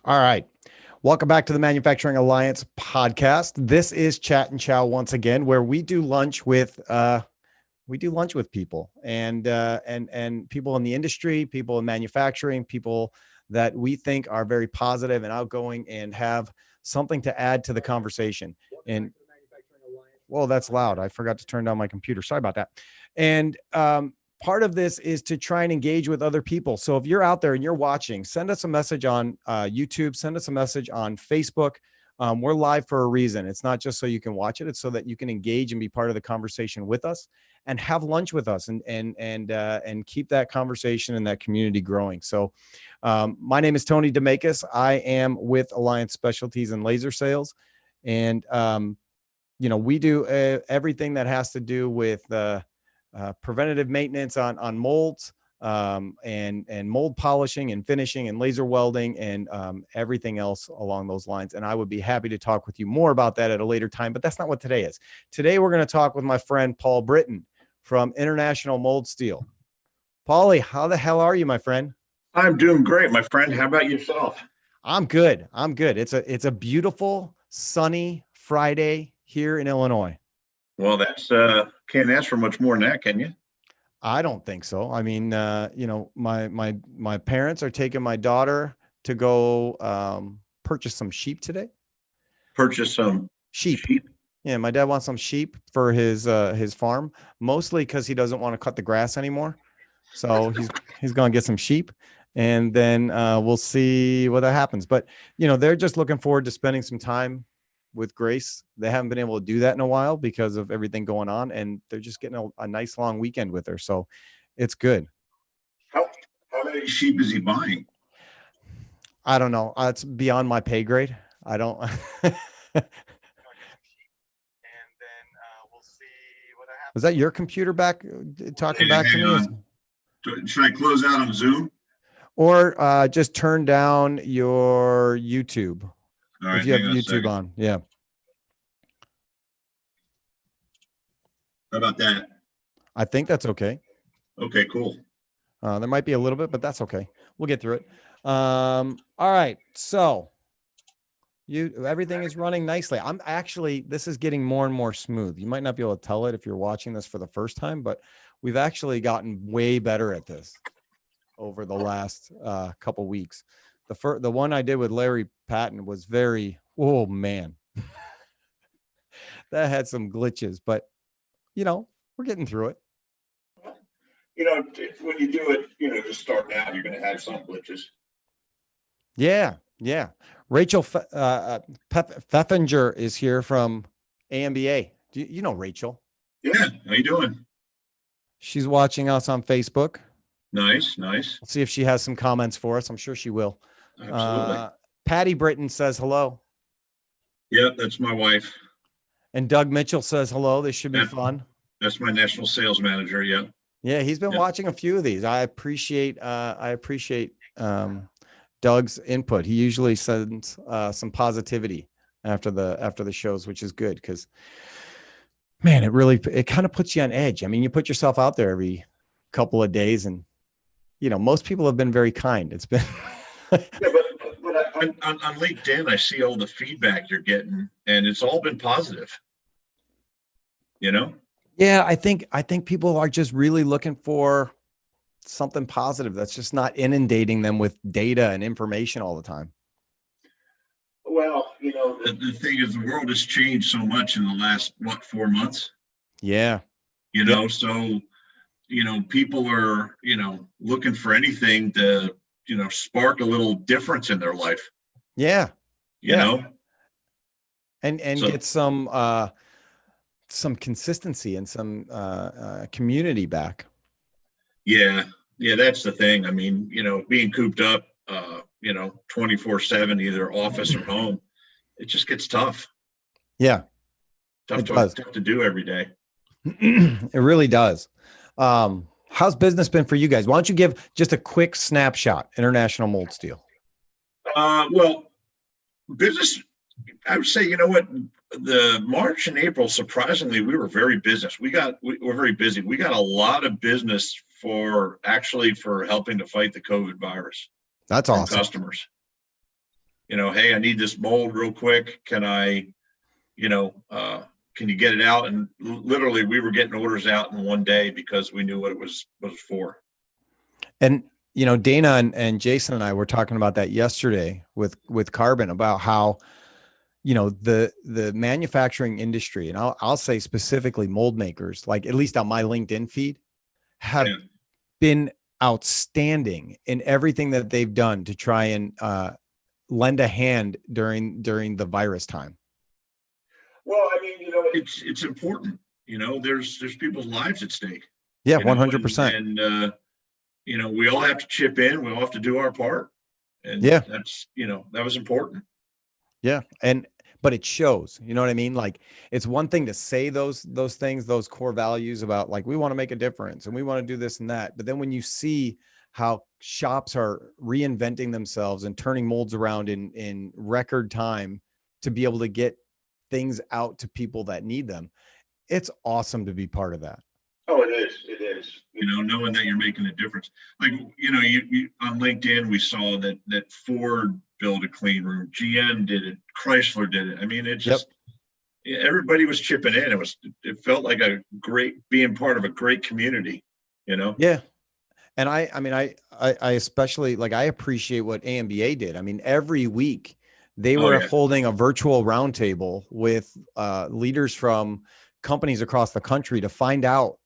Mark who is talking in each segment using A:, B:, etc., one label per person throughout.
A: All right. Welcome back to the Manufacturing Alliance podcast. This is Chat and Chow once again, where we do lunch with people and people in the industry, people in manufacturing, people that we think are very positive and outgoing and have something to add to the conversation. And well, that's loud. I forgot to turn down my computer. Sorry about that. And part of this is to try and engage with other people. So if you're out there and you're watching, send us a message on YouTube, send us a message on Facebook. We're live for a reason. It's not just so you can watch it. It's so that you can engage and be part of the conversation with us and have lunch with us and keep that conversation and that community growing. So my name is Tony Demakis. I am with Alliance Specialties and Laser Sales. And, we do everything that has to do with preventative maintenance on molds and mold polishing and finishing and laser welding and everything else along those lines. And I would be happy to talk with you more about that at a later time, but that's not what today is. Today, we're going to talk with my friend, Paul Britton from International Mold Steel. Paulie, how the hell are you, my friend?
B: I'm doing great, my friend. How about yourself?
A: I'm good. It's a beautiful, sunny Friday here in Illinois.
B: Well, that's can't ask for much more than that, can you?
A: I don't think so. I mean, my parents are taking my daughter to go purchase some sheep today.
B: Purchase some
A: sheep. Yeah, my dad wants some sheep for his farm, mostly because he doesn't want to cut the grass anymore. So he's going to get some sheep, and then we'll see what that happens. But they're just looking forward to spending some time with Grace. They haven't been able to do that in a while because of everything going on, and they're just getting a nice long weekend with her. So it's good.
B: How many sheep is he buying?
A: I don't know. It's beyond my pay grade. I don't. And then we'll see what happens. Was that your computer back talking back to me?
B: Should I close out on Zoom?
A: Or just turn down your YouTube.
B: All right,
A: if you have YouTube on. Yeah.
B: How about that?
A: I think that's okay.
B: Okay, cool.
A: There might be a little bit, but that's okay. We'll get through it. All right. So everything is running nicely. This is getting more and more smooth. You might not be able to tell it if you're watching this for the first time, but we've actually gotten way better at this over the last couple weeks. The one I did with Larry Patton was oh man, that had some glitches, but we're getting through it.
B: When you do it, just starting out, you're going to have some glitches.
A: Yeah. Rachel Pfeffinger is here from AMBA. Do you know Rachel?
B: Yeah. How you doing?
A: She's watching us on Facebook.
B: Nice.
A: Let's see if she has some comments for us. I'm sure she will.
B: Absolutely.
A: Patty Britton says hello.
B: Yep, that's my wife.
A: And Doug Mitchell says hello. This should be fun.
B: That's my national sales manager. Yeah.
A: Yeah, he's been watching a few of these. I appreciate Doug's input. He usually sends some positivity after the shows, which is good because, man, it kind of puts you on edge. I mean, you put yourself out there every couple of days, and most people have been very kind. It's been
B: yeah, but on LinkedIn, I see all the feedback you're getting, and it's all been positive.
A: Yeah, I think people are just really looking for something positive that's just not inundating them with data and information all the time.
B: Well, the thing is, the world has changed so much in the last 4 months.
A: Yeah.
B: So people are looking for anything to spark a little difference in their life.
A: Yeah. And
B: so,
A: get some consistency and some community back.
B: Yeah, that's the thing. I mean, being cooped up 24/7, either office or home, it just gets tough.
A: Yeah.
B: Tough to do every day.
A: It really does. How's business been for you guys? Why don't you give just a quick snapshot, International Mold Steel?
B: Well, business, I would say, the March and April, surprisingly, we were very busy. We're very busy. We got a lot of business for helping to fight the COVID virus.
A: That's awesome.
B: Customers. hey, I need this mold real quick. Can I, can you get it out? And literally we were getting orders out in one day because we knew what it was for.
A: And, Dana and Jason and I were talking about that yesterday with Carbon, about how, the manufacturing industry, and I'll say specifically mold makers, like at least on my LinkedIn feed, have been outstanding in everything that they've done to try and lend a hand during the virus time.
B: Well, I mean, it's important. There's people's lives at stake.
A: Yeah, 100%.
B: And we all have to chip in. We all have to do our part. And that's that was important.
A: Yeah, but it shows. You know what I mean? Like, it's one thing to say those things, those core values about, like, we want to make a difference and we want to do this and that. But then when you see how shops are reinventing themselves and turning molds around in record time to be able to get things out to people that need them, it's awesome to be part of that.
B: Oh, it is. It is. Knowing that you're making a difference. Like, you on LinkedIn, we saw that Ford built a clean room, GM did it, Chrysler did it. I mean, it's just everybody was chipping in. It felt like a great being part of a great community.
A: Yeah. And I especially, like, I appreciate what AMBA did. I mean, every week they were holding a virtual roundtable with leaders from companies across the country to find out,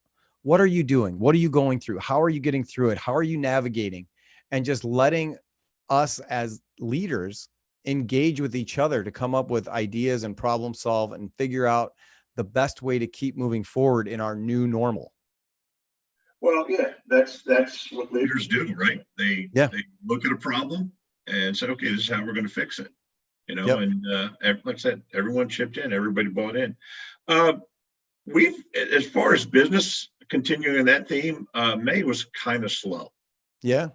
A: what are you doing? What are you going through? How are you getting through it? How are you navigating? And just letting us as leaders engage with each other to come up with ideas and problem solve and figure out the best way to keep moving forward in our new normal.
B: Well, yeah, that's what leaders do, right? They look at a problem and say, okay, this is how we're going to fix it. And like I said, everyone chipped in, everybody bought in. We've, as far as business, continuing that theme, May was kind of slow.
A: Yeah.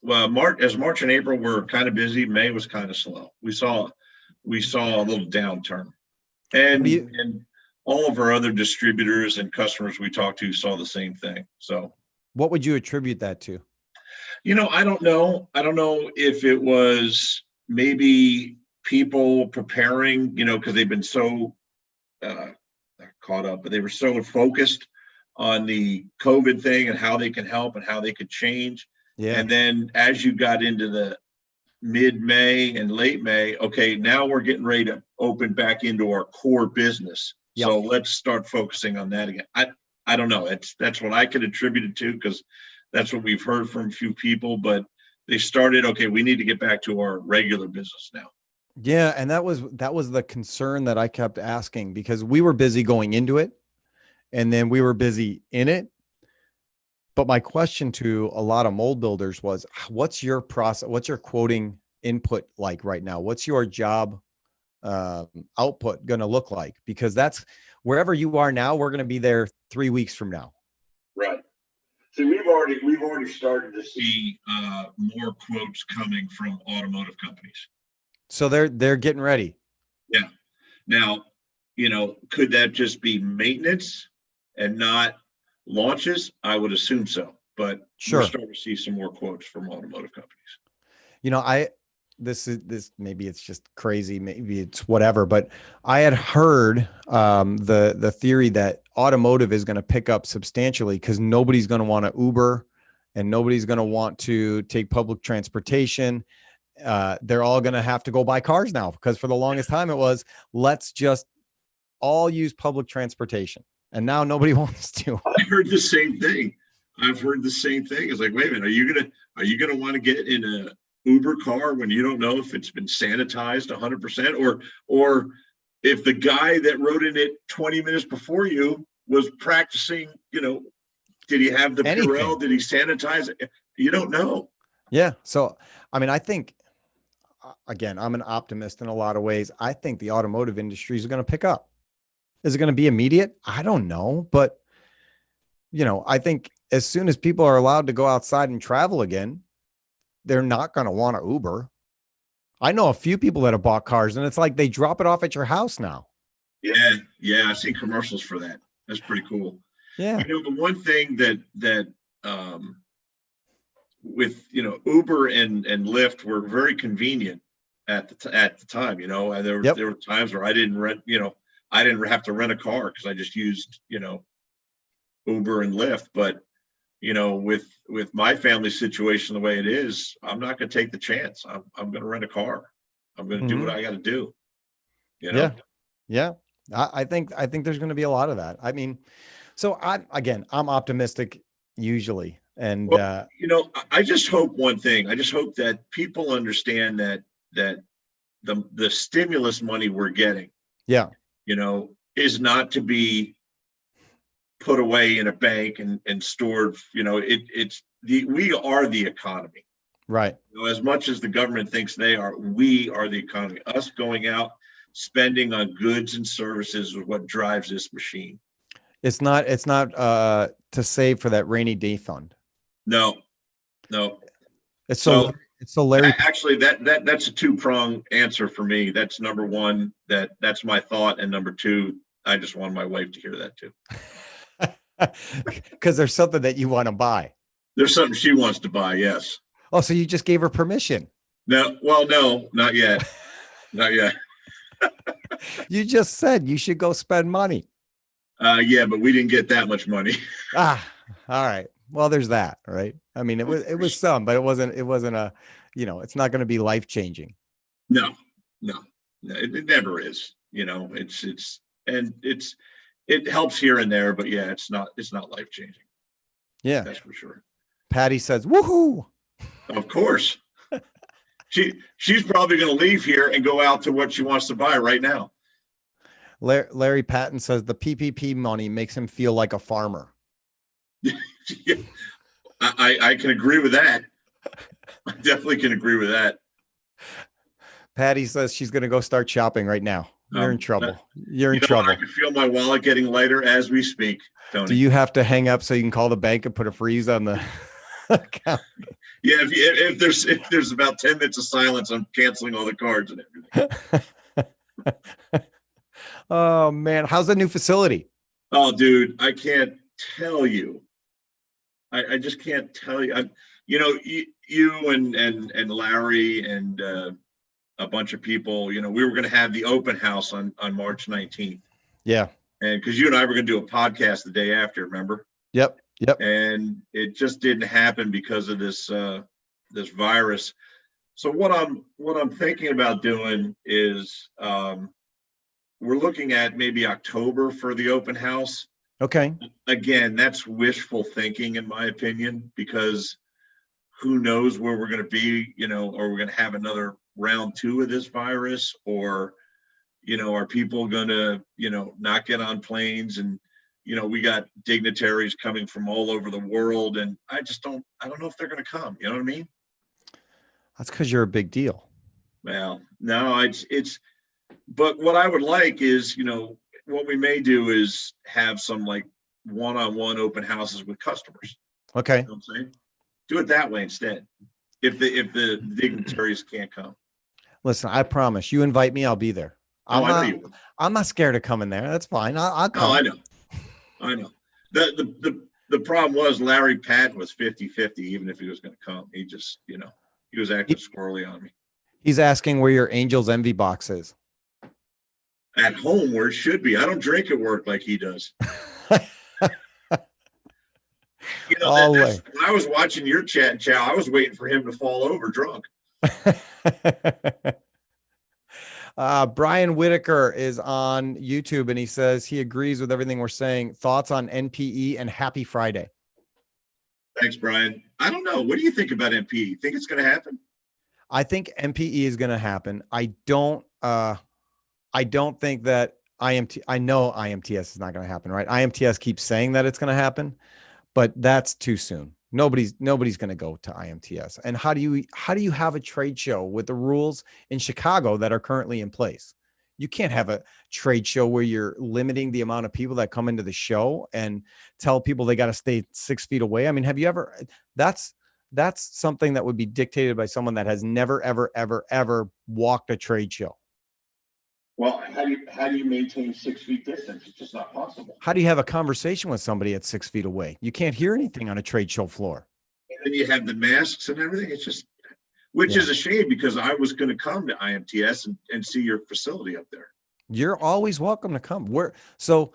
B: Well, March and April were kind of busy. May was kind of slow. We saw a little downturn, and all of our other distributors and customers we talked to saw the same thing. So,
A: what would you attribute that to?
B: I don't know. I don't know if it was maybe people preparing, because they've been so caught up, but they were so focused on the COVID thing and how they can help and how they could change. Yeah. And then as you got into the mid-May and late May, okay, now we're getting ready to open back into our core business. Yep. So let's start focusing on that again. I don't know. That's what I could attribute it to, because that's what we've heard from a few people, but they started, okay, we need to get back to our regular business now.
A: Yeah. And that was the concern that I kept asking, because we were busy going into it and then we were busy in it. But my question to a lot of mold builders was, what's your process? What's your quoting input like right now? What's your job output going to look like? Because that's wherever you are now, we're going to be there 3 weeks from now.
B: Right. So we've already started to see more quotes coming from automotive companies.
A: So they're getting ready.
B: Yeah. Now, could that just be maintenance and not launches? I would assume so, but
A: sure,
B: we're starting to see some more quotes from automotive
A: I
B: companies.
A: this maybe it's just crazy, maybe it's whatever, but I had heard the theory that automotive is going to pick up substantially because nobody's going to want to Uber and nobody's going to want to take public transportation. They're all going to have to go buy cars now, because for the longest time it was, let's just all use public transportation. And now nobody wants to.
B: I heard the same thing. It's like, wait a minute, are you gonna want to get in a Uber car when you don't know if it's been sanitized 100%, or if the guy that rode in it 20 minutes before you was practicing, did he have the Purell? Did he sanitize it? You don't know.
A: Yeah. So, I mean, I think, again, I'm an optimist in a lot of ways. I think the automotive industry is going to pick up. Is it going to be immediate? I don't know. But, I think as soon as people are allowed to go outside and travel again, they're not going to want to Uber. I know a few people that have bought cars and it's like they drop it off at your house now.
B: Yeah. Yeah. I've seen commercials for that. That's pretty cool.
A: Yeah.
B: The one thing that with, Uber and Lyft were very convenient. at the time, and
A: Yep.
B: there were times where I didn't rent, I didn't have to rent a car because I just used, Uber and Lyft. But, with my family situation the way it is, I'm not going to take the chance. I'm going to rent a car. I'm going to do what I got to do.
A: Yeah. Yeah. I think there's going to be a lot of that. I mean, so I'm optimistic usually. And,
B: Well, I just hope one thing. I just hope that people understand that the stimulus money we're getting,
A: yeah,
B: is not to be put away in a bank and stored. We are the economy.
A: right.
B: As much as the government thinks they are, we are the economy. Us going out, spending on goods and services is what drives this machine.
A: It's not to save for that rainy day fund.
B: No.
A: It's so Larry.
B: Actually, that's a two-pronged answer for me. That's number one, that's my thought, and number two, I just want my wife to hear that too.
A: Because there's something that you want to buy.
B: There's something she wants to buy, yes.
A: Oh, so you just gave her permission?
B: No, well, no, not yet. Not yet.
A: You just said you should go spend money.
B: Yeah, but we didn't get that much money.
A: All right. Well, there's that, right? I mean, it was some, but it wasn't a, it's not going to be life-changing.
B: No, it never is. It helps here and there, but yeah, it's not life-changing.
A: Yeah,
B: that's for sure.
A: Patty says, "Woohoo!"
B: Of course. She's probably going to leave here and go out to what she wants to buy right now.
A: Larry Patton says the PPP money makes him feel like a farmer.
B: I can agree with that. I definitely can agree with that.
A: Patty says she's going to go start shopping right now. You're in trouble. You're in trouble.
B: I can feel my wallet getting lighter as we speak, Tony.
A: Do you have to hang up so you can call the bank and put a freeze on the account?
B: Yeah, if there's about 10 minutes of silence, I'm canceling all the cards and everything.
A: Oh man, how's the new facility?
B: Oh, dude, I can't tell you. I just can't tell you. You and Larry and a bunch of people. We were going to have the open house on March 19th.
A: Yeah,
B: and because you and I were going to do a podcast the day after, remember?
A: Yep.
B: And it just didn't happen because of this virus. So what I'm thinking about doing is we're looking at maybe October for the open house.
A: Okay.
B: Again, that's wishful thinking, in my opinion, because who knows where we're going to be, or we're going to have another round 2 of this virus, or, are people going to, not get on planes? And, we got dignitaries coming from all over the world, and I don't know if they're going to come. You know what I mean?
A: That's because you're a big deal.
B: Well, no, but what I would like is, what we may do is have some like one-on-one open houses with customers.
A: Okay.
B: You know what I'm saying? Do it that way instead. If the dignitaries can't come.
A: Listen, I promise you invite me, I'll be there. I'm not scared of coming there. That's fine. I'll come.
B: Oh, I know. The problem was Larry Patton was 50-50, even if he was going to come. He just, he was acting squirrely on me.
A: He's asking where your Angels Envy box is.
B: At home, where it should be. I don't drink at work like he does. When I was watching your chat, Chow, I was waiting for him to fall over drunk.
A: Brian Whitaker is on YouTube and he says he agrees with everything we're saying. Thoughts on NPE and Happy Friday?
B: Thanks, Brian. I don't know. What do you think about NPE? Think it's going to happen?
A: I think NPE is going to happen. I don't think that I know IMTS is not going to happen, right? IMTS keeps saying that it's going to happen, but that's too soon. Nobody's going to go to IMTS. And how do you have a trade show with the rules in Chicago that are currently in place? You can't have a trade show where you're limiting the amount of people that come into the show and tell people they got to stay 6 feet away. I mean, have you ever, that's something that would be dictated by someone that has never, ever, ever, ever walked a trade show.
B: Well, how do you maintain 6 feet distance? It's just not possible.
A: How do you have a conversation with somebody at 6 feet away? You can't hear anything on a trade show floor.
B: And then you have the masks and everything. It's just, which
A: Yeah.
B: is a shame because I was going to come to IMTS and see your facility up there.
A: You're always welcome to come. So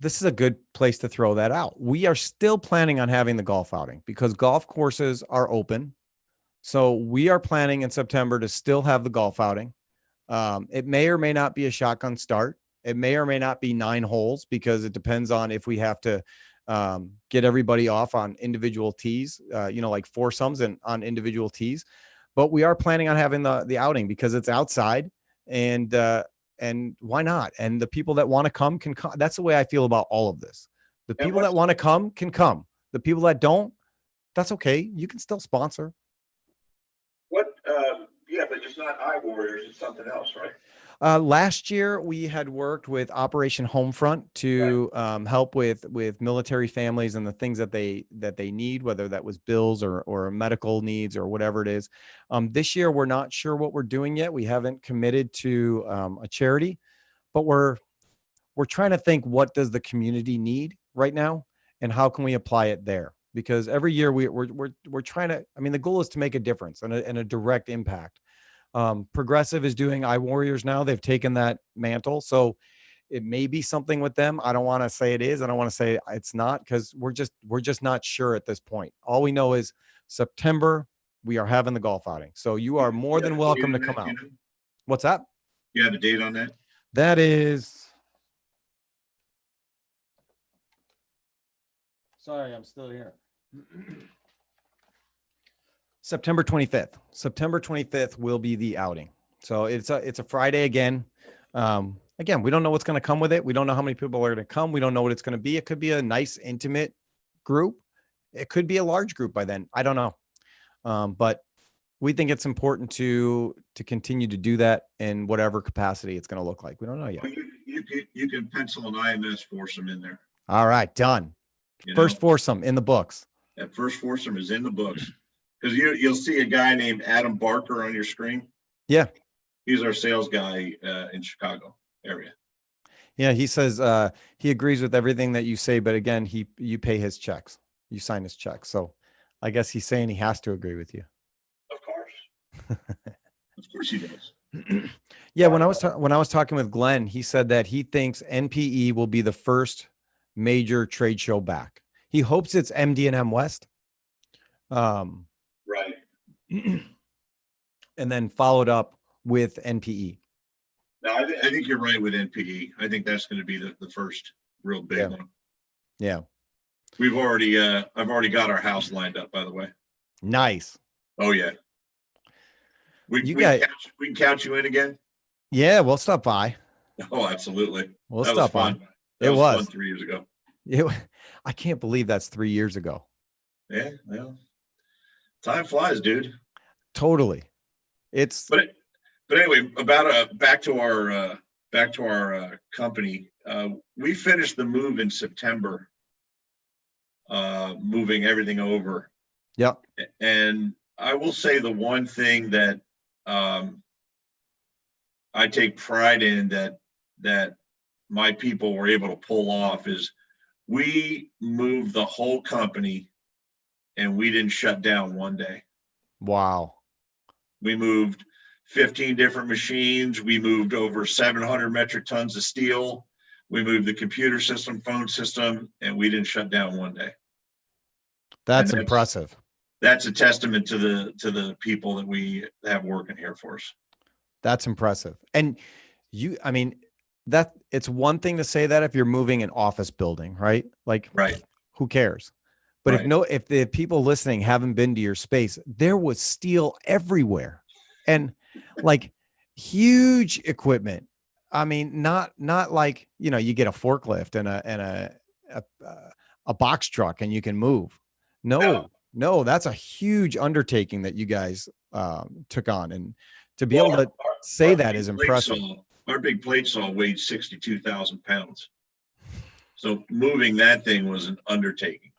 A: this is a good place to throw that out. We are still planning on having the golf outing because golf courses are open. So we are planning in September to still have the golf outing. It may or may not be a shotgun start. It may or may not be 9 holes because it depends on if we have to get everybody off on individual tees, like foursomes and on individual tees. But we are planning on having the outing because it's outside and why not? And the people that want to come can come. That's the way I feel about all of this. The people that want to come can come. The people that don't, that's okay. You can still sponsor.
B: Yeah, but it's not iWarriors, it's something else, right?
A: Last year, we had worked with Operation Homefront to help with military families and the things that they need, whether that was bills or medical needs or whatever it is. This year, we're not sure what we're doing yet. We haven't committed to a charity, but we're trying to think, what does the community need right now, and how can we apply it there? Because every year we're trying to. I mean, the goal is to make a difference and a direct impact. Progressive is doing iWarriors now. They've taken that mantle. So it may be something with them. I don't want to say it is. I don't want to say it's not because we're just not sure at this point. All we know is September, we are having the golf outing. So you are more than welcome to come out. What's that?
B: You have a date on that?
A: That is. Sorry, I'm still here. September 25th. September 25th will be the outing. So it's a Friday again. Again, we don't know what's going to come with it. We don't know how many people are going to come. We don't know what it's going to be. It could be a nice, intimate group. It could be a large group by then. I don't know. But we think it's important to continue to do that in whatever capacity it's going to look like. We don't know yet.
B: Well, you can pencil an IMS foursome in there.
A: All right, done. First foursome in the books.
B: That first foursome is in the books. Because you'll see a guy named Adam Barker on your screen.
A: Yeah.
B: He's our sales guy in Chicago area.
A: Yeah, he says he agrees with everything that you say, but again, you pay his checks. You sign his checks. So I guess he's saying he has to agree with you.
B: Of course. Of course he does.
A: Yeah, when I was talking with Glenn, he said that he thinks NPE will be the first major trade show back. He hopes it's MD&M West.
B: Right.
A: And then followed up with NPE.
B: No, I think you're right with NPE. I think that's going to be the first real big one.
A: Yeah.
B: I've already got our house lined up, by the way.
A: Nice.
B: Oh yeah. We can count you in again.
A: Yeah, we'll stop by.
B: Oh, absolutely.
A: We'll
B: that
A: stop
B: was fun.
A: by.
B: That was fun 3 years ago.
A: I can't believe that's 3 years ago.
B: Yeah, well, time flies, dude.
A: Totally.
B: But anyway, back to our company. We finished the move in September, moving everything over.
A: Yeah.
B: And I will say the one thing that I take pride in that my people were able to pull off is we moved the whole company and we didn't shut down one day.
A: Wow.
B: We moved 15 different machines. We moved over 700 metric tons of steel. We moved the computer system, phone system, and we didn't shut down one day.
A: That's impressive.
B: That's a testament to the people that we have working here for us. That's
A: impressive. And that it's one thing to say that if you're moving an office building, right? Like,
B: right.
A: Who cares? But if the people listening haven't been to your space, there was steel everywhere and like huge equipment. I mean, not like, you get a forklift and a box truck and you can move. No, that's a huge undertaking that you guys took on. And to be able to say that is impressive.
B: Our big plate saw weighed 62,000 pounds. So moving that thing was an undertaking.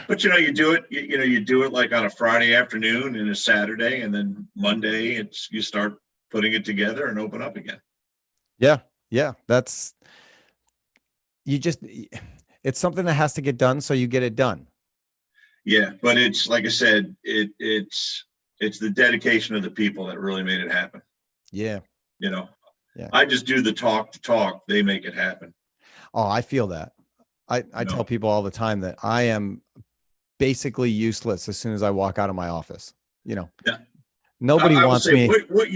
B: But you do it like on a Friday afternoon and a Saturday, and then Monday you start putting it together and open up again. Yeah. It's something that has to get done, so you get it done. Yeah, but it's like I said, it's it's the dedication of the people that really made it happen.
A: Yeah.
B: You know,
A: Yeah.
B: I just do the talk to talk. They make it happen.
A: Oh, I feel that. I tell people all the time that I am basically useless as soon as I walk out of my office.
B: Yeah.
A: Nobody
B: I will
A: wants
B: say
A: me.
B: what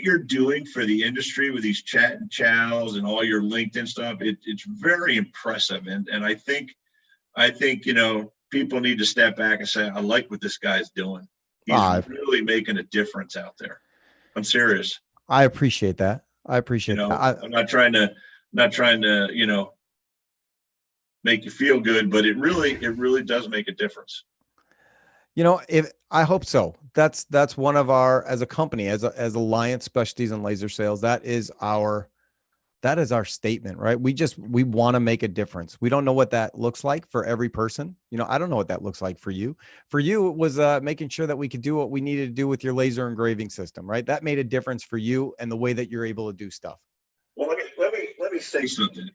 B: you're doing for the industry with these chat and chows and all your LinkedIn stuff. It's very impressive. And I think, people need to step back and say, I like what this guy's doing. He's really making a difference out there. I'm serious.
A: I appreciate that. I appreciate that.
B: I'm not trying to, make you feel good, but it really does make a difference.
A: If I hope so. That's one of our, as a company, as Alliance Specialties and Laser Sales, that is our statement, right? We want to make a difference. We don't know what that looks like for every person. I don't know what that looks like for you. For you, it was making sure that we could do what we needed to do with your laser engraving system, right? That made a difference for you and the way that you're able to do stuff.
B: Well, let me say something.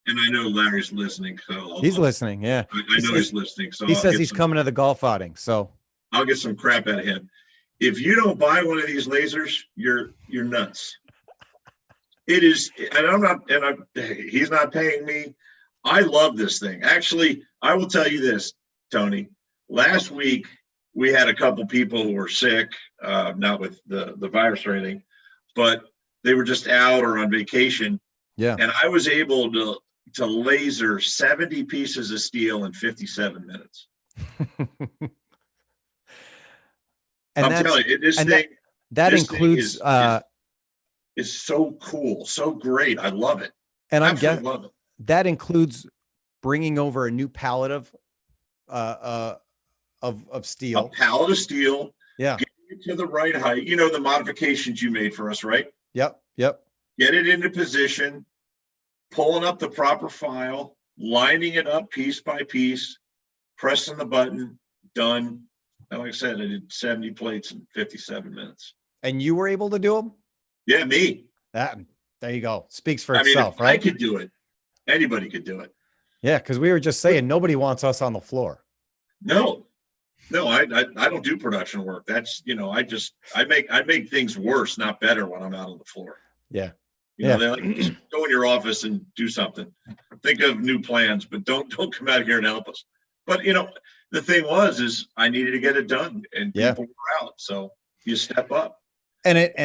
B: And I know Larry's listening. So
A: he's listening. Yeah.
B: I know he's listening. So
A: he says he's coming to the golf outing. So
B: I'll get some crap out of him. If you don't buy one of these lasers, you're nuts. It is, and he's not paying me. I love this thing. Actually, I will tell you this, Tony. Last week we had a couple people who were sick, not with the virus or anything, but they were just out or on vacation.
A: Yeah.
B: And I was able to laser 70 pieces of steel in 57 minutes. I'm telling you, this thing
A: includes
B: is so cool, so great. I love it.
A: And I love it. That includes bringing over a new pallet of steel.
B: A pallet of steel.
A: Yeah.
B: Getting it to the right height. The modifications you made for us, right?
A: Yep.
B: Get it into position, pulling up the proper file, lining it up piece by piece, pressing the button, done. And like I said, I did 70 plates in 57 minutes.
A: And you were able to do them?
B: Yeah, me.
A: There you go. Speaks for itself, right?
B: I could do it. Anybody could do it.
A: Yeah, because we were just saying nobody wants us on the floor.
B: No, I don't do production work. That's I make things worse, not better when I'm out on the floor.
A: Yeah.
B: They like, just go in your office and do something. Think of new plans, but don't come out here and help us. But the thing is I needed to get it done, and people were out, so you step up.
A: And it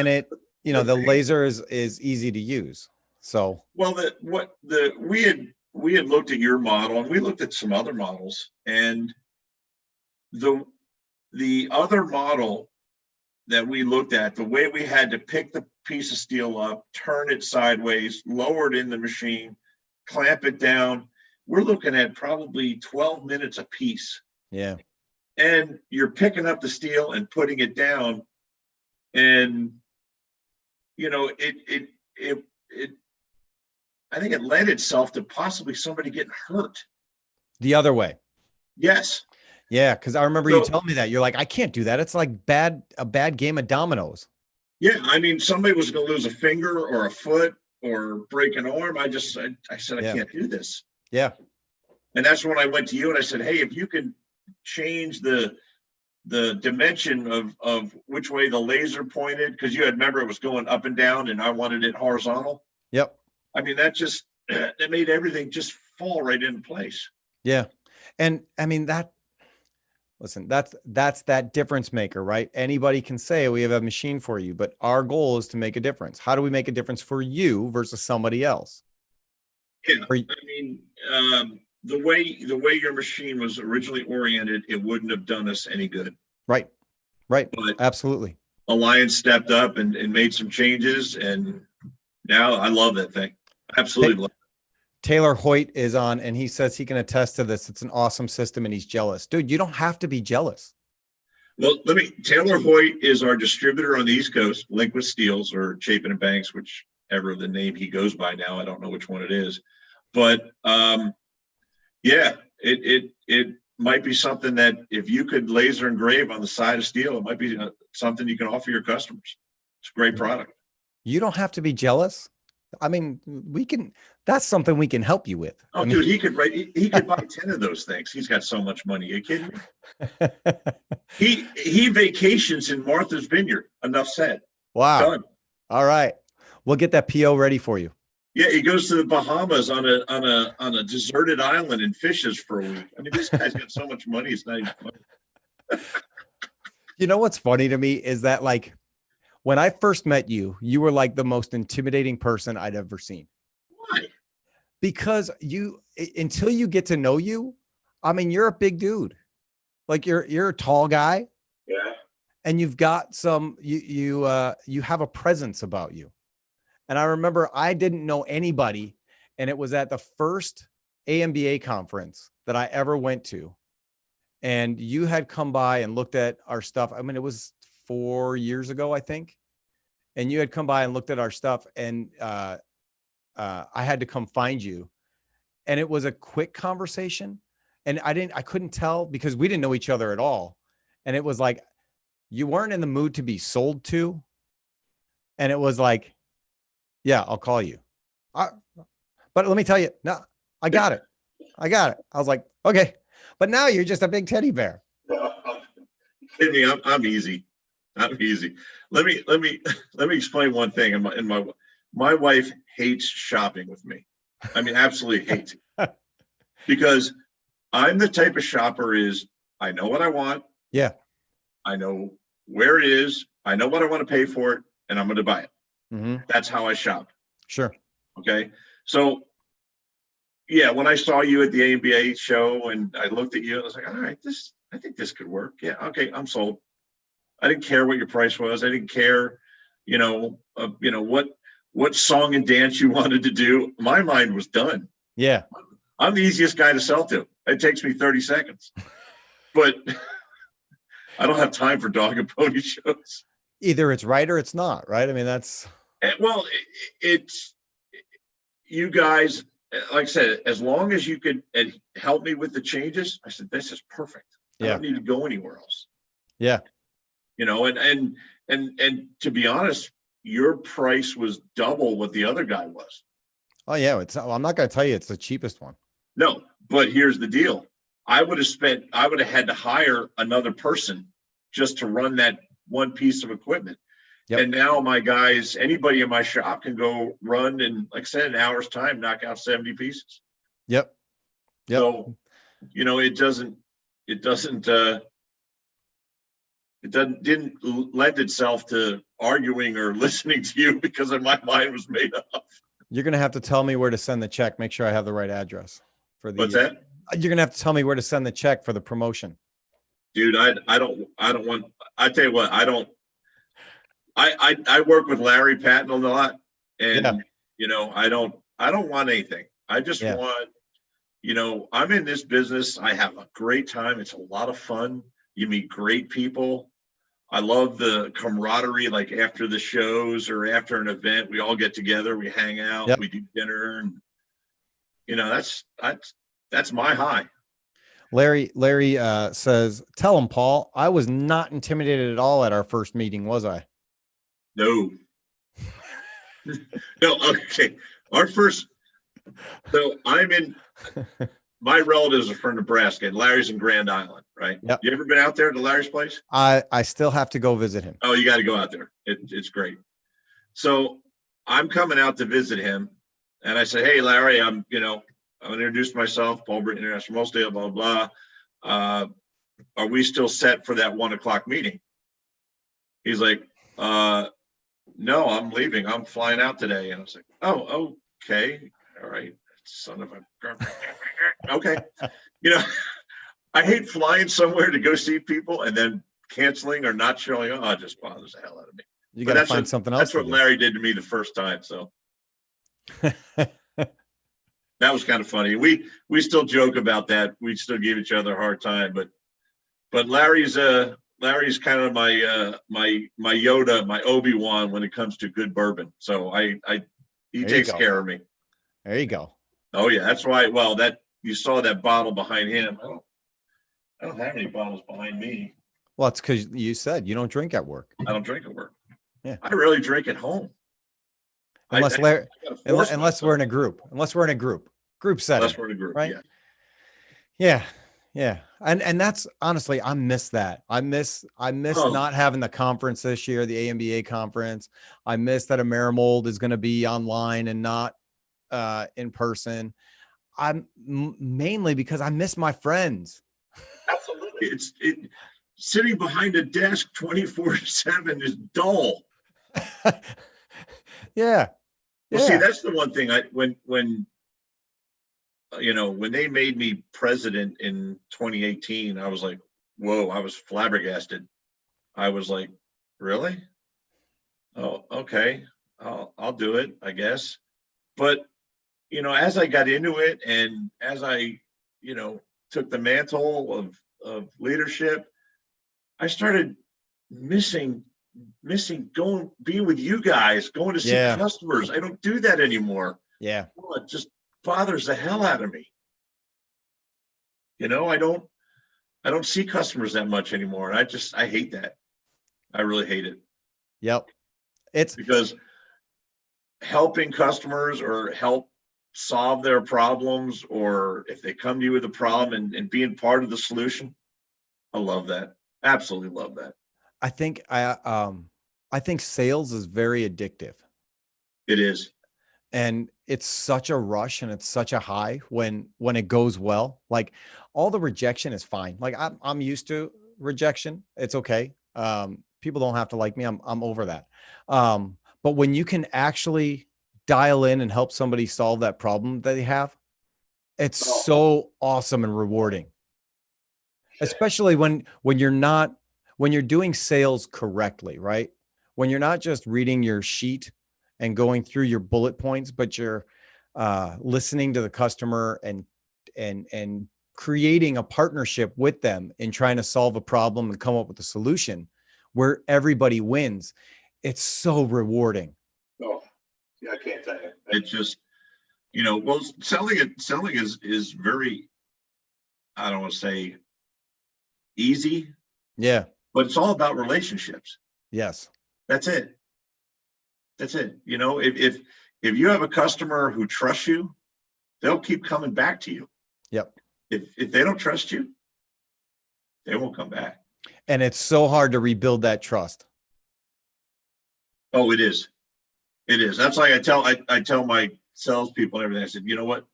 A: the laser is easy to use. So
B: we had looked at your model, and we looked at some other models, and the other model that we looked at, the way we had to pick the piece of steel up, turn it sideways, lower it in the machine, clamp it down, we're looking at probably 12 minutes a piece.
A: Yeah.
B: And you're picking up the steel and putting it down, and it I think it led itself to possibly somebody getting hurt.
A: The other way.
B: Yes.
A: Yeah, because I remember you telling me that. You're like, I can't do that. It's like a bad game of dominoes.
B: Yeah, somebody was going to lose a finger or a foot or break an arm. I said, I can't do this.
A: Yeah.
B: And that's when I went to you and I said, hey, if you can change the dimension of which way the laser pointed, because you had, remember, it was going up and down and I wanted it horizontal.
A: Yep.
B: That made everything just fall right into place.
A: Yeah. And that's that difference maker, right? Anybody can say we have a machine for you, but our goal is to make a difference. How do we make a difference for you versus somebody else?
B: Yeah. The way your machine was originally oriented, it wouldn't have done us any good.
A: Right. But absolutely.
B: Alliance stepped up and made some changes, and now I love that thing. Absolutely love it.
A: Taylor Hoyt is on, and he says he can attest to this. It's an awesome system, and he's jealous. Dude, you don't have to be jealous.
B: Well, Taylor Hoyt is our distributor on the East Coast, Liquid Steels or Chapin and Banks, whichever the name he goes by now. I don't know which one it is. But it might be something that if you could laser engrave on the side of steel, it might be something you can offer your customers. It's a great product.
A: You don't have to be jealous. I mean, that's something we can help you with.
B: Oh,
A: I mean,
B: dude, he could buy 10 of those things. He's got so much money. Are you kidding me? He vacations in Martha's Vineyard. Enough said.
A: wow.
B: Done.
A: All right. We'll get that PO ready for you.
B: Yeah, he goes to the Bahamas on a deserted island and fishes for a week. I mean, this guy's got so much money, it's not even funny.
A: You know what's funny to me is that, like, when I first met you, you were like the most intimidating person I'd ever seen.
B: Why?
A: Because until you get to know you, I mean, you're a big dude. Like you're a tall guy.
B: Yeah.
A: And you've got you have a presence about you. And I remember I didn't know anybody, and it was at the first AMBA conference that I ever went to. And you had come by and looked at our stuff. I mean, it was 4 years ago, I think. And you had come by and looked at our stuff, and I had to come find you. And it was a quick conversation. And I couldn't tell because we didn't know each other at all. And it was like, you weren't in the mood to be sold to. And it was like, yeah, I'll call you. But let me tell you, no, I got it. I was like, okay. But now you're just a big teddy bear.
B: Kidding me? I'm easy. I'm easy. Let me explain one thing. My wife hates shopping with me. I mean, absolutely hates it. Because I'm the type of shopper is I know what I want.
A: Yeah.
B: I know where it is. I know what I want to pay for it, and I'm going to buy it.
A: Mm-hmm.
B: That's how I shop.
A: Sure.
B: Okay. So, yeah, when I saw you at the ABA show and I looked at you, I was like, all right, I think this could work. Yeah. Okay. I'm sold. I didn't care what your price was. I didn't care, what song and dance you wanted to do. My mind was done.
A: Yeah.
B: I'm the easiest guy to sell to. It takes me 30 seconds, but I don't have time for dog and pony shows.
A: Either it's right or it's not, right? I mean, that's.
B: Well, it's you guys, like I said, as long as you could help me with the changes, I said, this is perfect. I don't need to go anywhere else.
A: Yeah.
B: And to be honest, your price was double what the other guy was.
A: Oh yeah. I'm not going to tell you it's the cheapest one.
B: No, but here's the deal. I would have had to hire another person just to run that one piece of equipment. Yep. And now my guys, anybody in my shop can go run in, like I said, an hour's time, knock out 70 pieces.
A: Yep.
B: So, it didn't lend itself to arguing or listening to you because my mind was made up.
A: You're going to have to tell me where to send the check. Make sure I have the right address for the.
B: What's that?
A: You're going to have to tell me where to send the check for the promotion.
B: Dude, I don't want, I tell you what, I work with Larry Patton a lot, and I don't want anything. I just want, I'm in this business. I have a great time. It's a lot of fun. You meet great people. I love the camaraderie, like after the shows or after an event, we all get together, we hang out, we do dinner, and that's my high.
A: Larry says, tell him, Paul, I was not intimidated at all at our first meeting, was I?
B: No. No, okay. So I'm in, my relatives are from Nebraska, and Larry's in Grand Island, right?
A: Yep.
B: You ever been out there to Larry's place?
A: I still have to go visit him.
B: Oh, you got to go out there. It's great. So I'm coming out to visit him, and I say, hey, Larry, I'm going to introduce myself, Paul Britton, International Wholesale, blah, blah, blah. Are we still set for that 1:00 meeting? He's like, no, I'm leaving. I'm flying out today. And I was like, oh, okay. All right. Son of a. Okay. I hate flying somewhere to go see people and then canceling or not showing up. It just bothers the hell out of me.
A: You got to find something else.
B: That's what Larry did to me the first time. So that was kind of funny. We still joke about that. We still give each other a hard time, but Larry's kind of my Yoda, my Obi-Wan when it comes to good bourbon. So he takes care of me.
A: There you go.
B: Oh yeah, that's why. Well, that you saw that bottle behind him. I don't have any bottles behind me.
A: Well, it's because you said you don't drink at work.
B: I don't drink at work.
A: Yeah,
B: I really drink at home.
A: unless unless we're in a group, group setting,
B: unless we're in a group,
A: right?
B: yeah.
A: Yeah. Yeah. And that's honestly, I miss that. I miss not having the conference this year, the AMBA conference. I miss that Amerimold is going to be online and not in person. I'm mainly because I miss my friends.
B: Absolutely. Sitting behind a desk 24/7 is dull.
A: Yeah.
B: Well, see, that's the one thing when they made me president in 2018, I was like, whoa, I was flabbergasted. I was like, really? Oh, okay. I'll do it, I guess. But, as I got into it and as I, took the mantle of leadership, I started missing being with you guys, going to see customers. I don't do that anymore.
A: Yeah.
B: Oh, it just bothers the hell out of me. I don't see customers that much anymore. And I hate that. I really hate it.
A: Yep. It's
B: because helping customers or help solve their problems, or if they come to you with a problem and being part of the solution, I love that. Absolutely love that.
A: I think sales is very addictive.
B: It is.
A: And it's such a rush and it's such a high when it goes well. Like all the rejection is fine. Like I'm used to rejection. It's okay. People don't have to like me. I'm over that. But when you can actually dial in and help somebody solve that problem that they have, it's so awesome and rewarding. Especially when you're doing sales correctly, right? When you're not just reading your sheet and going through your bullet points, but you're listening to the customer and creating a partnership with them in trying to solve a problem and come up with a solution where everybody wins. It's so rewarding.
B: Oh, yeah, I can't tell you. It's just, well, selling is very, I don't want to say easy.
A: Yeah.
B: But it's all about relationships.
A: Yes.
B: That's it. If you have a customer who trusts you, they'll keep coming back to you.
A: Yep.
B: If they don't trust you, they won't come back.
A: And it's so hard to rebuild that trust.
B: Oh, it is. It is. That's like I tell my salespeople and everything. I said, you know what?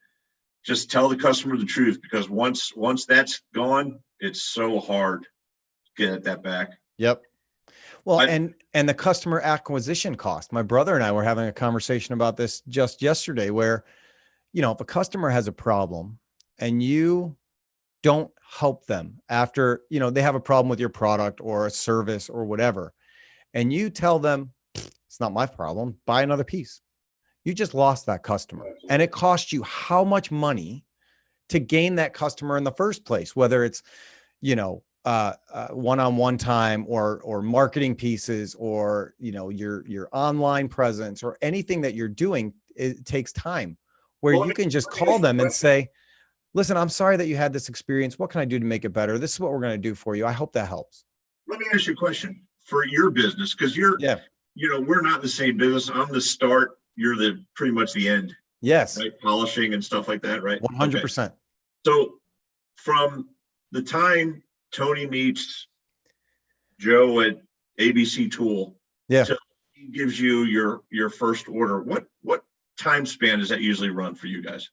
B: Just tell the customer the truth, because once that's gone, it's so hard to get that back.
A: Yep. Well, and the customer acquisition cost. My brother and I were having a conversation about this just yesterday, where, if a customer has a problem and you don't help them after, they have a problem with your product or a service or whatever, and you tell them, it's not my problem, buy another piece. You just lost that customer. And it cost you how much money to gain that customer in the first place, whether it's, one-on-one time or marketing pieces or, your online presence or anything that you're doing. It takes time where you can just call them and say, listen, I'm sorry that you had this experience. What can I do to make it better? This is what we're going to do for you. I hope that helps.
B: Let me ask you a question for your business, because we're not in the same business. I'm the start. You're pretty much the end.
A: Yes.
B: Right? Polishing and stuff like that, right?
A: 100%.
B: Okay. So from the time Tony meets Joe at ABC Tool, till he gives you your first order, what time span does that usually run for you guys?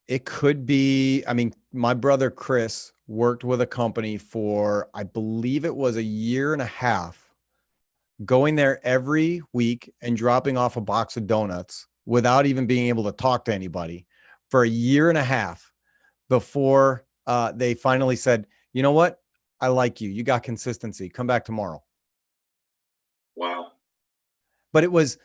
A: It could be, my brother Chris worked with a company for, I believe it was a year and a half, going there every week and dropping off a box of donuts without even being able to talk to anybody for a year and a half before they finally said, you know what? I like you. You got consistency. Come back tomorrow.
B: Wow.
A: But it was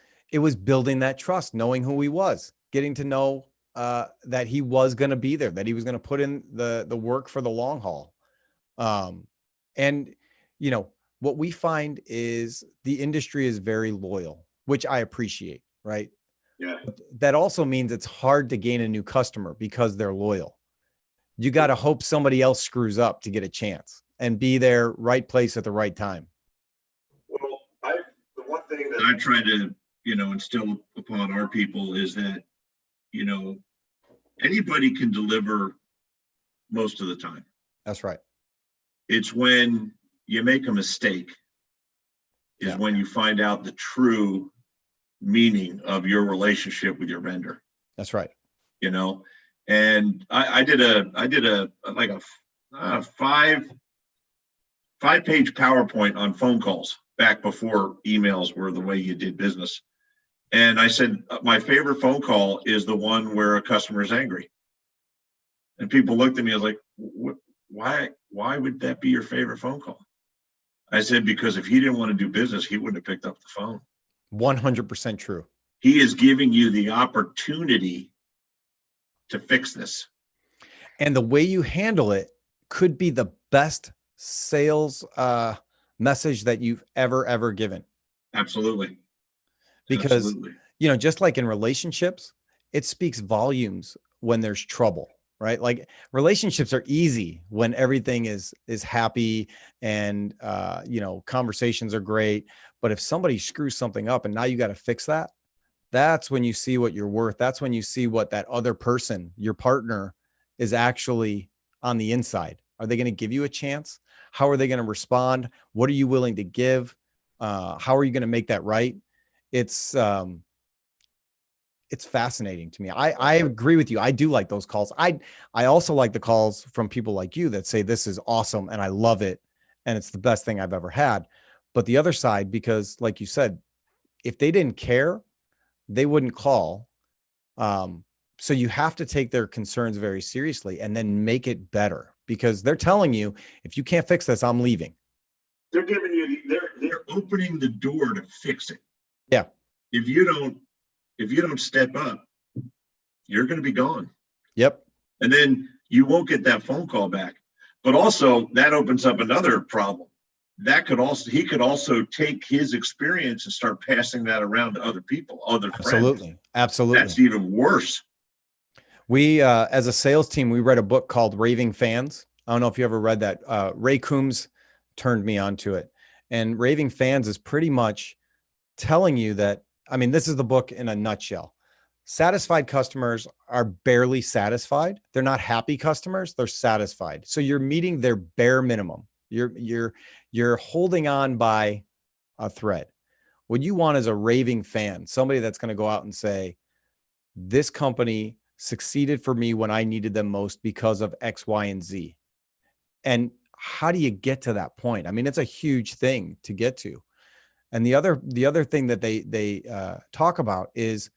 A: building that trust, knowing who he was, getting to know that he was going to be there, that he was going to put in the work for the long haul. And, what we find is the industry is very loyal, which I appreciate, right?
B: Yeah.
A: That also means it's hard to gain a new customer because they're loyal. You got to hope somebody else screws up to get a chance and be there, right place at the right time.
B: Well, the one thing that I try to instill upon our people is that, you know, anybody can deliver most of the time.
A: That's right.
B: It's when you make a mistake is when you find out the true meaning of your relationship with your vendor.
A: That's right.
B: And I did a like a five-page PowerPoint on phone calls back before emails were the way you did business. And I said, my favorite phone call is the one where a customer is angry. And people looked at me, I was like, why would that be your favorite phone call? I said, because if he didn't want to do business, he wouldn't have picked up the phone.
A: 100% true.
B: He is giving you the opportunity to fix this.
A: And the way you handle it could be the best sales message that you've ever given.
B: Absolutely.
A: Because,
B: Absolutely.
A: Just like in relationships, it speaks volumes when there's trouble, right? Like relationships are easy when everything is happy and, conversations are great. But if somebody screws something up and now you got to fix that, that's when you see what you're worth. That's when you see what that other person, your partner, is actually on the inside. Are they going to give you a chance? How are they going to respond? What are you willing to give? How are you going to make that right? It's fascinating to me. I agree with you. I do like those calls. I also like the calls from people like you that say, this is awesome and I love it. And it's the best thing I've ever had. But the other side, because like you said, if they didn't care, they wouldn't call. So you have to take their concerns very seriously and then make it better, because they're telling you, if you can't fix this, I'm leaving.
B: They're giving you, they're opening the door to fix it.
A: Yeah.
B: If you don't step up, you're going to be gone.
A: Yep.
B: And then you won't get that phone call back. But also that opens up another problem. He could also take his experience and start passing that around to other people, other friends.
A: Absolutely.
B: That's even worse.
A: We, as a sales team, we read a book called Raving Fans. I don't know if you ever read that. Ray Coombs turned me onto it. And Raving Fans is pretty much telling you that, this is the book in a nutshell. Satisfied customers are barely satisfied. They're not happy customers. They're satisfied. So you're meeting their bare minimum. You're holding on by a thread. What you want is a raving fan, somebody that's going to go out and say, this company succeeded for me when I needed them most because of X, Y, and Z. And how do you get to that point? It's a huge thing to get to. And the other thing that they talk about is,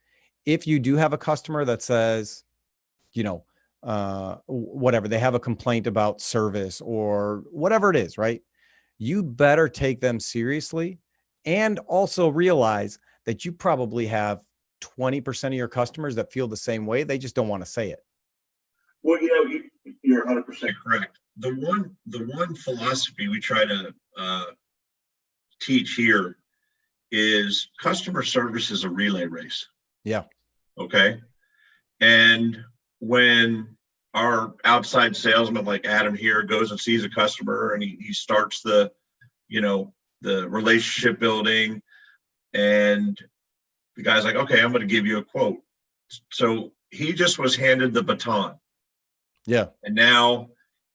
A: if you do have a customer that says, whatever, they have a complaint about service or whatever it is, right? You better take them seriously, and also realize that you probably have 20% of your customers that feel the same way. They just don't want to say it.
B: Well, you're 100% correct. The one philosophy we try to teach here is customer service is a relay race.
A: Yeah.
B: Okay. And when our outside salesman like Adam here goes and sees a customer and he starts the relationship building, and the guy's like, okay, I'm going to give you a quote. So he just was handed the baton.
A: Yeah.
B: And now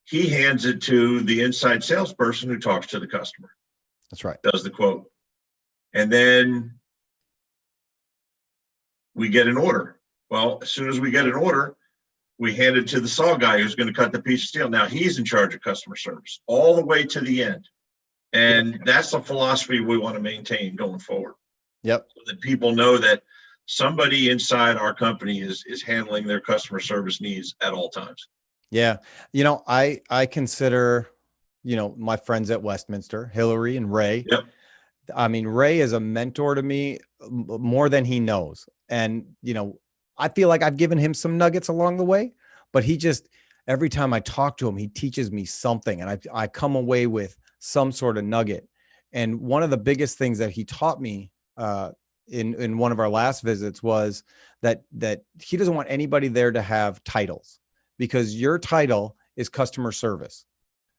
B: he hands it to the inside salesperson who talks to the customer.
A: That's right.
B: Does the quote. And then we get an order. Well, as soon as we get an order, we hand it to the saw guy who's going to cut the piece of steel. Now he's in charge of customer service all the way to the end. And that's the philosophy we want to maintain going forward.
A: Yep.
B: So that people know that somebody inside our company is handling their customer service needs at all times.
A: Yeah. I consider, my friends at Westminster, Hillary and Ray.
B: Yep.
A: Ray is a mentor to me more than he knows. And, I feel like I've given him some nuggets along the way, but he just, every time I talk to him, he teaches me something, and I come away with some sort of nugget. And one of the biggest things that he taught me in one of our last visits was that he doesn't want anybody there to have titles, because your title is customer service.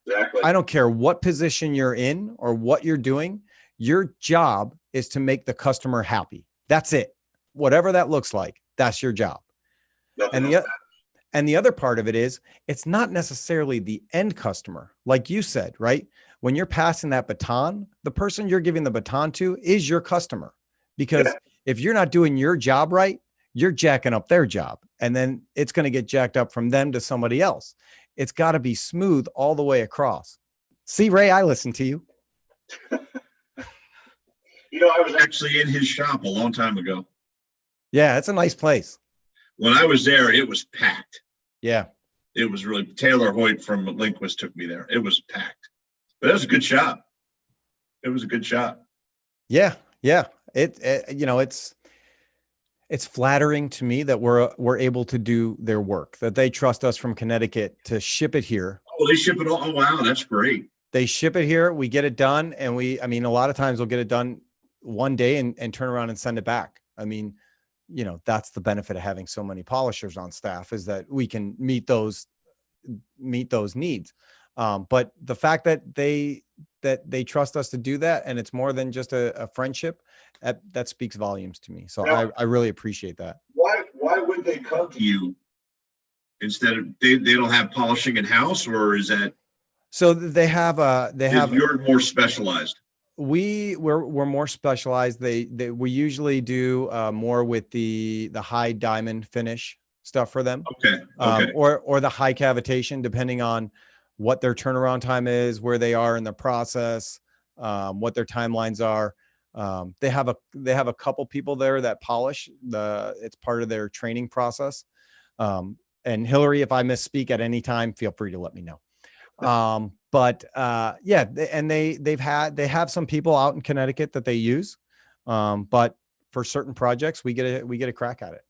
B: Exactly.
A: I don't care what position you're in or what you're doing. Your job is to make the customer happy. That's it. Whatever that looks like, that's your job.
B: Nothing
A: And
B: else
A: the and the other part of it is it's not necessarily the end customer. Like you said, right? When you're passing that baton, the person you're giving the baton to is your customer. Because
B: Yeah.
A: if you're not doing your job right, you're jacking up their job. And then it's going to get jacked up from them to somebody else. It's got to be smooth all the way across. See, Ray, I listen to you.
B: I was actually in his shop a long time ago.
A: Yeah, it's a nice place.
B: When I was there, it was packed.
A: Yeah.
B: It was really Taylor Hoyt from Linquist took me there. It was packed, but it was a good shop. It was a good shop.
A: Yeah. Yeah. It's flattering to me that we're able to do their work, that they trust us from Connecticut to ship it here.
B: Oh, they ship it all. Oh, wow. That's great.
A: They ship it here. We get it done. And a lot of times we'll get it done one day and turn around and send it back. I mean, that's the benefit of having so many polishers on staff, is that we can meet those needs. But the fact that they trust us to do that, and it's more than just a friendship, that speaks volumes to me. So
B: Now,
A: I really appreciate that.
B: Why would they come to you instead of they don't have polishing in house, or is that
A: So they have
B: you're more specialized?
A: We're more specialized. We usually do more with the high diamond finish stuff for them.
B: Okay. Okay.
A: Or the high cavitation, depending on what their turnaround time is, where they are in the process, what their timelines are. They have a couple people there that polish. It's part of their training process. And Hillary, if I misspeak at any time, feel free to let me know. Yeah, and they have some people out in Connecticut that they use. But for certain projects, we get a crack at it.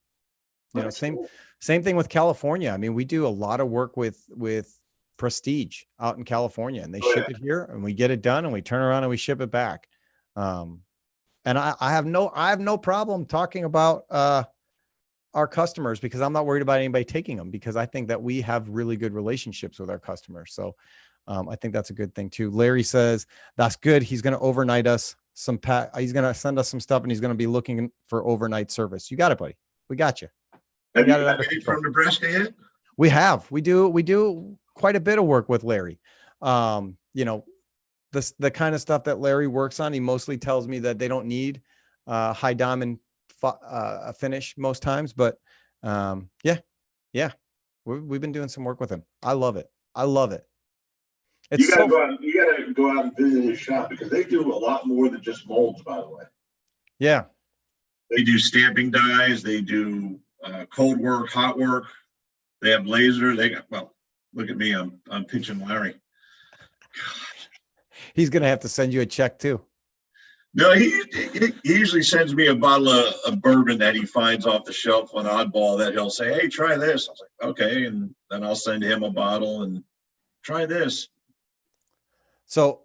A: Same thing with California. I mean, we do a lot of work with Prestige out in California, and they ship it here, and we get it done, and we turn around and we ship it back. And I have no problem talking about our customers, because I'm not worried about anybody taking them, because I think that we have really good relationships with our customers. So I think that's a good thing too. Larry says that's good. He's going to overnight us some he's going to send us some stuff, and he's going to be looking for overnight service. You got it, buddy. We got you.
B: Have you got any from Nebraska yet?
A: We have. We do quite a bit of work with Larry. The kind of stuff that Larry works on, he mostly tells me that they don't need high diamond finish most times, but we've been doing some work with him. I love it. It's
B: you gotta go out and visit his shop, because they do a lot more than just molds, by the way.
A: Yeah.
B: They do stamping dyes. They do cold work, hot work. They have laser. Look at me. I'm pinching Larry.
A: God. He's going to have to send you a check too.
B: No, he usually sends me a bottle of bourbon that he finds off the shelf on Oddball, that he'll say, "Hey, try this." I was like, "Okay," and then I'll send him a bottle and try this.
A: So,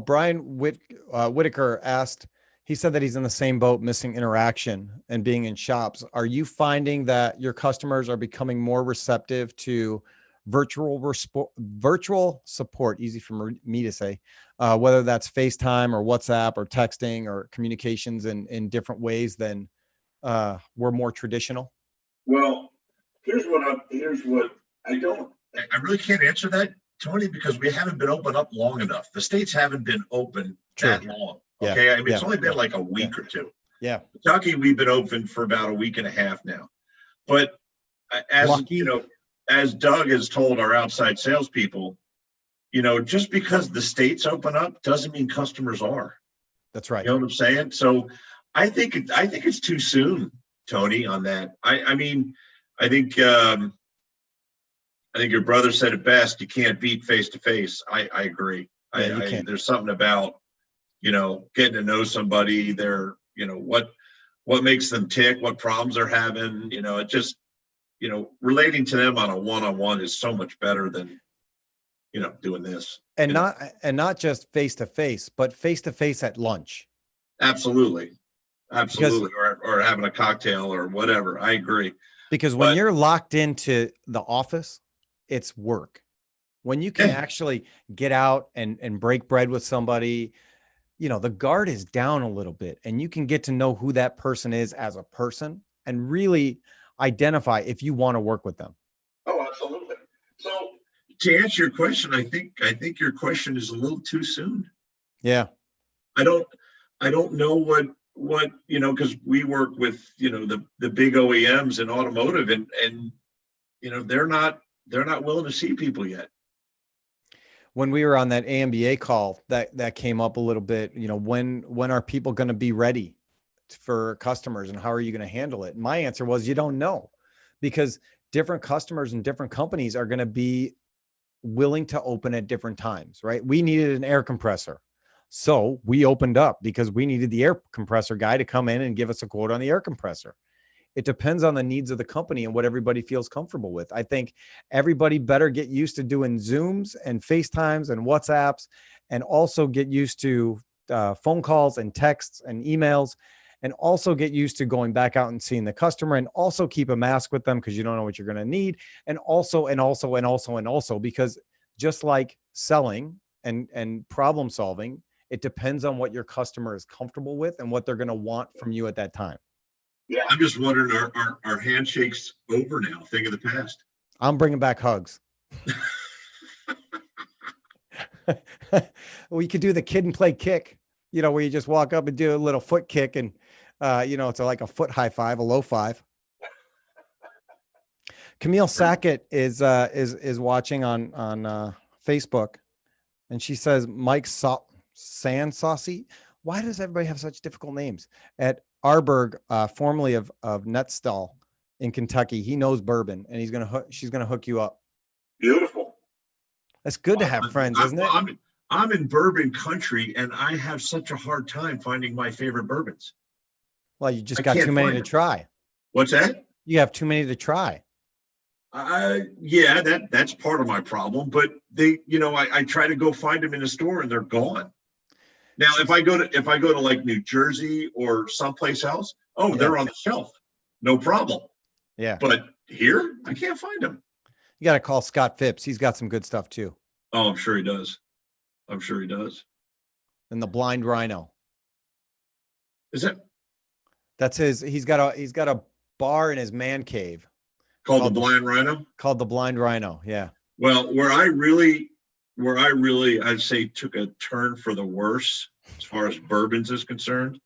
A: Brian Whitaker asked. He said that he's in the same boat, missing interaction and being in shops. Are you finding that your customers are becoming more receptive to virtual support? Easy for me to say, whether that's FaceTime or WhatsApp or texting or communications in different ways than we're more traditional.
B: Well, here's what I really can't answer that, Tony, because we haven't been open up long enough. The states haven't been open that long. Okay.
A: Yeah.
B: I mean, it's only been like a week or two.
A: Yeah.
B: Kentucky, we've been open for about a week and a half now. But as Doug has told our outside salespeople, just because the states open up doesn't mean customers are.
A: That's right.
B: You know what I'm saying? So I think it's too soon, Tony, on that. I think your brother said it best. You can't beat face to face. I agree.
A: Yeah, you can't.
B: There's something about, getting to know somebody, their, what makes them tick, what problems they're having, it just, relating to them on a one-on-one is so much better than, doing this.
A: And not just face to face, but face to face at lunch.
B: Absolutely. Or having a cocktail or whatever. I agree.
A: Because when you're locked into the office, it's work. When you can actually get out and break bread with somebody, the guard is down a little bit, and you can get to know who that person is as a person and really identify if you want to work with them.
B: Oh, absolutely. So to answer your question, I think your question is a little too soon.
A: Yeah.
B: I don't know what because we work with the big OEMs in automotive, and they're not willing to see people yet.
A: When we were on that AMBA call, that came up a little bit. When are people going to be ready for customers, and how are you going to handle it? And my answer was, you don't know, because different customers and different companies are going to be willing to open at different times, right? We needed an air compressor, so we opened up because we needed the air compressor guy to come in and give us a quote on the air compressor. It depends on the needs of the company and what everybody feels comfortable with. I think everybody better get used to doing Zooms and FaceTimes and WhatsApps, and also get used to phone calls and texts and emails, and also get used to going back out and seeing the customer, and also keep a mask with them because you don't know what you're going to need. And also, because just like selling and problem solving, it depends on what your customer is comfortable with and what they're going to want from you at that time.
B: Yeah, I'm just wondering, are handshakes over now? Thing of the past.
A: I'm bringing back hugs. We could do the kid and play kick, where you just walk up and do a little foot kick, and it's like a foot high five, a low five. Camille Sackett is watching on Facebook, and she says Mike Sand Saucy. Why does everybody have such difficult names? At Arberg, formerly of Netstall in Kentucky, he knows bourbon, and she's gonna hook you up.
B: Beautiful.
A: That's good to have friends, isn't it?
B: I'm in bourbon country, and I have such a hard time finding my favorite bourbons.
A: Well, you just got too many to try.
B: What's that?
A: You have too many to try.
B: Yeah, that's part of my problem. But I try to go find them in the store, and they're gone. Now, if I go to like New Jersey or someplace else, they're on the shelf, no problem.
A: Yeah.
B: But here, I can't find them.
A: You got to call Scott Phipps. He's got some good stuff too.
B: Oh, I'm sure he does.
A: And the Blind Rhino.
B: Is it?
A: That's his. He's got a bar in his man cave
B: called the Blind Rhino.
A: Called the Blind Rhino. Yeah.
B: Well, where I really, I'd say took a turn for the worse as far as bourbons is concerned,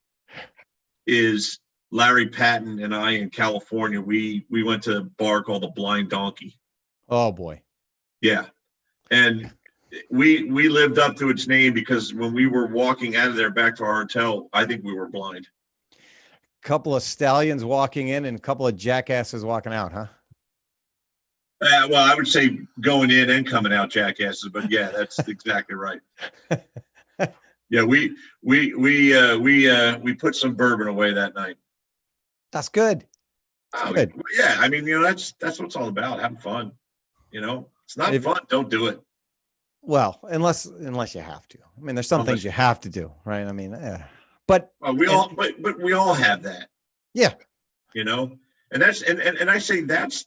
B: is Larry Patton and I in California. We went to a bar called the Blind Donkey.
A: Oh boy.
B: Yeah. And we lived up to its name, because when we were walking out of there back to our hotel, I think we were blind.
A: Couple of stallions walking in and a couple of jackasses walking out, huh?
B: Well, I would say going in and coming out jackasses, but yeah, that's exactly right. Yeah, we put some bourbon away that night.
A: That's good.
B: That's good. Yeah, I mean, that's what it's all about, having fun. It's not fun, don't do it.
A: Well, unless you have to. I mean, there's some things you have to do, right? I mean, but
B: we all have that.
A: Yeah.
B: And that's and I say that's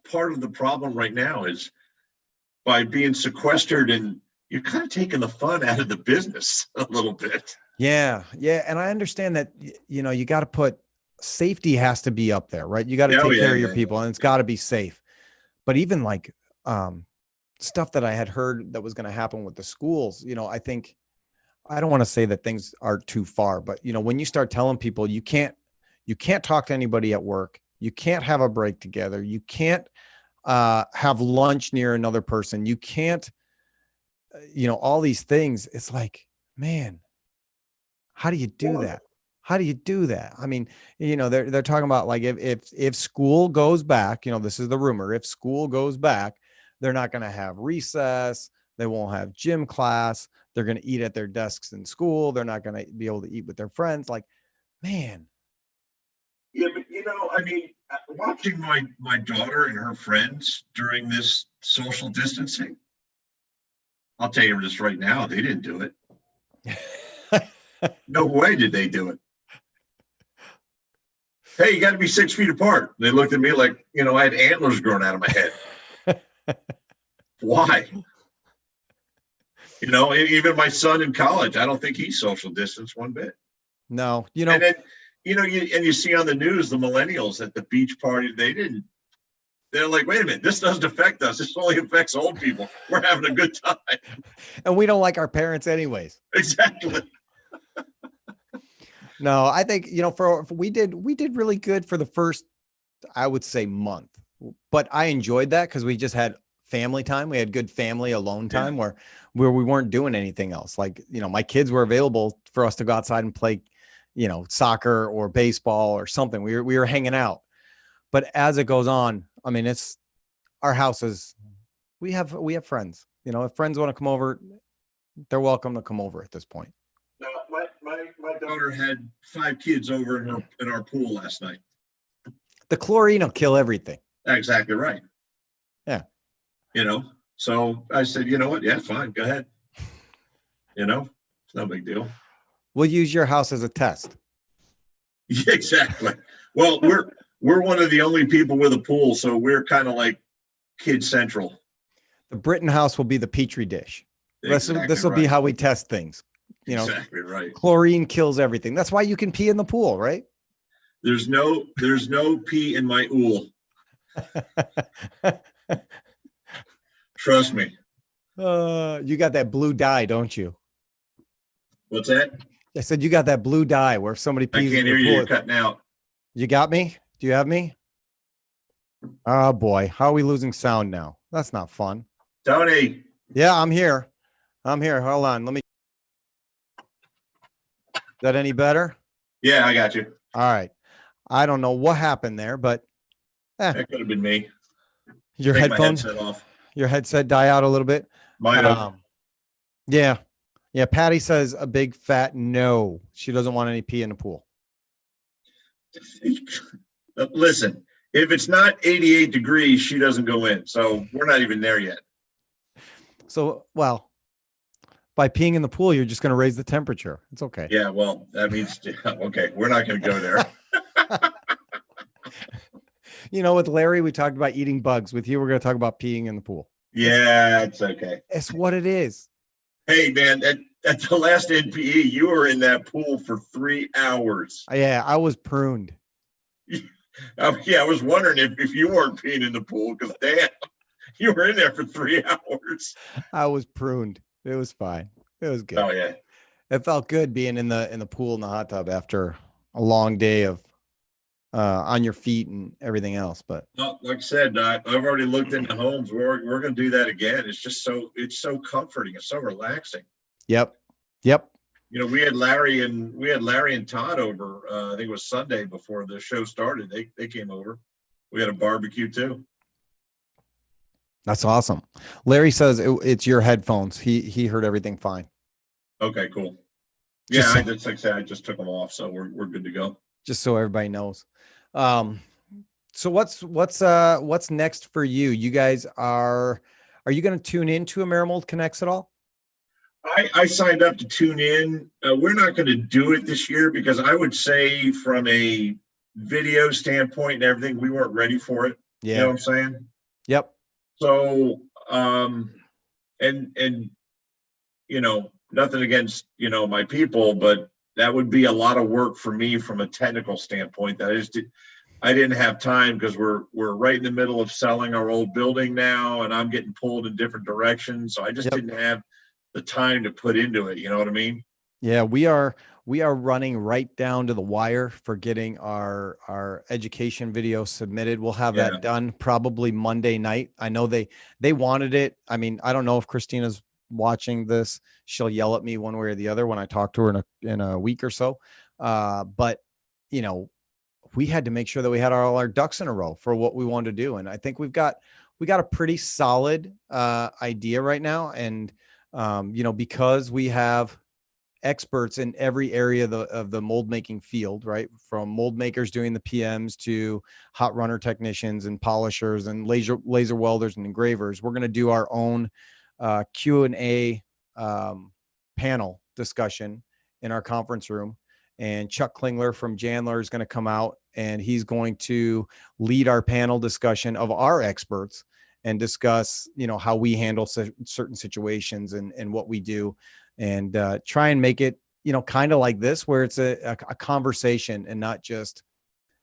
B: part of the problem right now, is by being sequestered, and you're kind of taking the fun out of the business a little bit.
A: Yeah. And I understand that, you got to put safety has to be up there, right? You got to take care of your people, and it's got to be safe. But even like stuff that I had heard that was going to happen with the schools, I think, I don't want to say that things are too far, but when you start telling people you can't talk to anybody at work, you can't have a break together, you can't have lunch near another person, you can't, all these things, it's like, man, how do you do that? How do you do that? I mean, they're talking about, like, if school goes back, this is the rumor, if school goes back, they're not going to have recess. They won't have gym class. They're going to eat at their desks in school. They're not going to be able to eat with their friends. Like, man.
B: Yeah, but I mean, watching my daughter and her friends during this social distancing, I'll tell you this right now, they didn't do it. No way did they do it. Hey, you got to be 6 feet apart. They looked at me like, I had antlers growing out of my head. Why? Even my son in college, I don't think he's social distance one bit.
A: No,
B: And then, you see on the news, the millennials at the beach party, they're like, wait a minute, this doesn't affect us. This only affects old people. We're having a good time.
A: And we don't like our parents anyways.
B: Exactly.
A: No, I think, we did really good for the first, I would say, month, but I enjoyed that because we just had family time. We had good family alone time where we weren't doing anything else. Like, my kids were available for us to go outside and play, soccer or baseball or something. We were hanging out. But as it goes on, I mean, it's our houses. We have friends. If friends want to come over, they're welcome to come over at this point.
B: No, my daughter had 5 kids over in our pool last night.
A: The chlorine will kill everything.
B: Exactly right.
A: Yeah.
B: So I said, you know what? Yeah, fine. Go ahead. It's no big deal.
A: We'll use your house as a test.
B: Yeah, exactly. Well, we're one of the only people with a pool, so we're kind of like kid central.
A: The Britton house will be the petri dish.
B: Exactly
A: this will be how we test things.
B: Exactly right.
A: Chlorine kills everything. That's why you can pee in the pool, right?
B: There's no pee in my ool. Trust me.
A: You got that blue dye, don't you?
B: What's that?
A: I said you got that blue dye where if somebody pees.
B: I can't hear you. You're cutting out.
A: You got me? Do you have me? Oh boy, how are we losing sound now? That's not fun.
B: Tony.
A: Yeah, I'm here. Hold on. Let me. Is that any better?
B: Yeah, I got you.
A: All right. I don't know what happened there, but
B: that could have been me.
A: Your headphones off. Your headset die out a little bit.
B: Might have.
A: Yeah. Patty says a big fat no. She doesn't want any pee in the pool.
B: Listen, if it's not 88 degrees, she doesn't go in. So we're not even there yet.
A: So, well, by peeing in the pool, you're just going to raise the temperature. It's okay.
B: Yeah, well, that means, okay, we're not going to go there.
A: With Larry, we talked about eating bugs. With you, we're going to talk about peeing in the pool.
B: Yeah, it's okay.
A: It's what it is.
B: Hey, man, at the last NPE, you were in that pool for 3 hours.
A: Yeah, I was pruned.
B: I was wondering if you weren't peeing in the pool because, damn, you were in there for 3 hours.
A: I was pruned. It was fine. It was good.
B: Oh, yeah.
A: It felt good being in the pool in the hot tub after a long day of on your feet and everything else. But
B: like I said, I've already looked into homes. We're going to do that again. It's so comforting. It's so relaxing.
A: Yep.
B: We had Larry and Todd over. I think it was Sunday before the show started. They came over. We had a barbecue too.
A: That's awesome. Larry says it's your headphones. He heard everything fine.
B: Okay, cool. Yeah, I just took them off, so we're good to go.
A: Just so everybody knows. So what's next for you? You guys are you going to tune into AmeriMold Connects at all?
B: I signed up to tune in. We're not going to do it this year because I would say from a video standpoint and everything, we weren't ready for it.
A: Yeah.
B: You know what I'm saying?
A: Yep.
B: So, and nothing against, my people, but that would be a lot of work for me from a technical standpoint that I didn't have time because we're right in the middle of selling our old building now and I'm getting pulled in different directions. So I just didn't have the time to put into it. You know what I mean?
A: Yeah, we are running right down to the wire for getting our education video submitted. We'll have that done probably Monday night. I know they wanted it. I mean, I don't know if Christina's watching this. She'll yell at me one way or the other when I talk to her in a week or so. But we had to make sure that we had all our ducks in a row for what we wanted to do. And I think we got a pretty solid idea right now. And because we have experts in every area of the mold making field, right? From mold makers doing the PMs to hot runner technicians and polishers and laser welders and engravers. We're going to do our own Q&A panel discussion in our conference room. And Chuck Klingler from Jandler is going to come out and he's going to lead our panel discussion of our experts. and discuss, how we handle certain situations and what we do, and try and make it, kind of like this, where it's a conversation and not just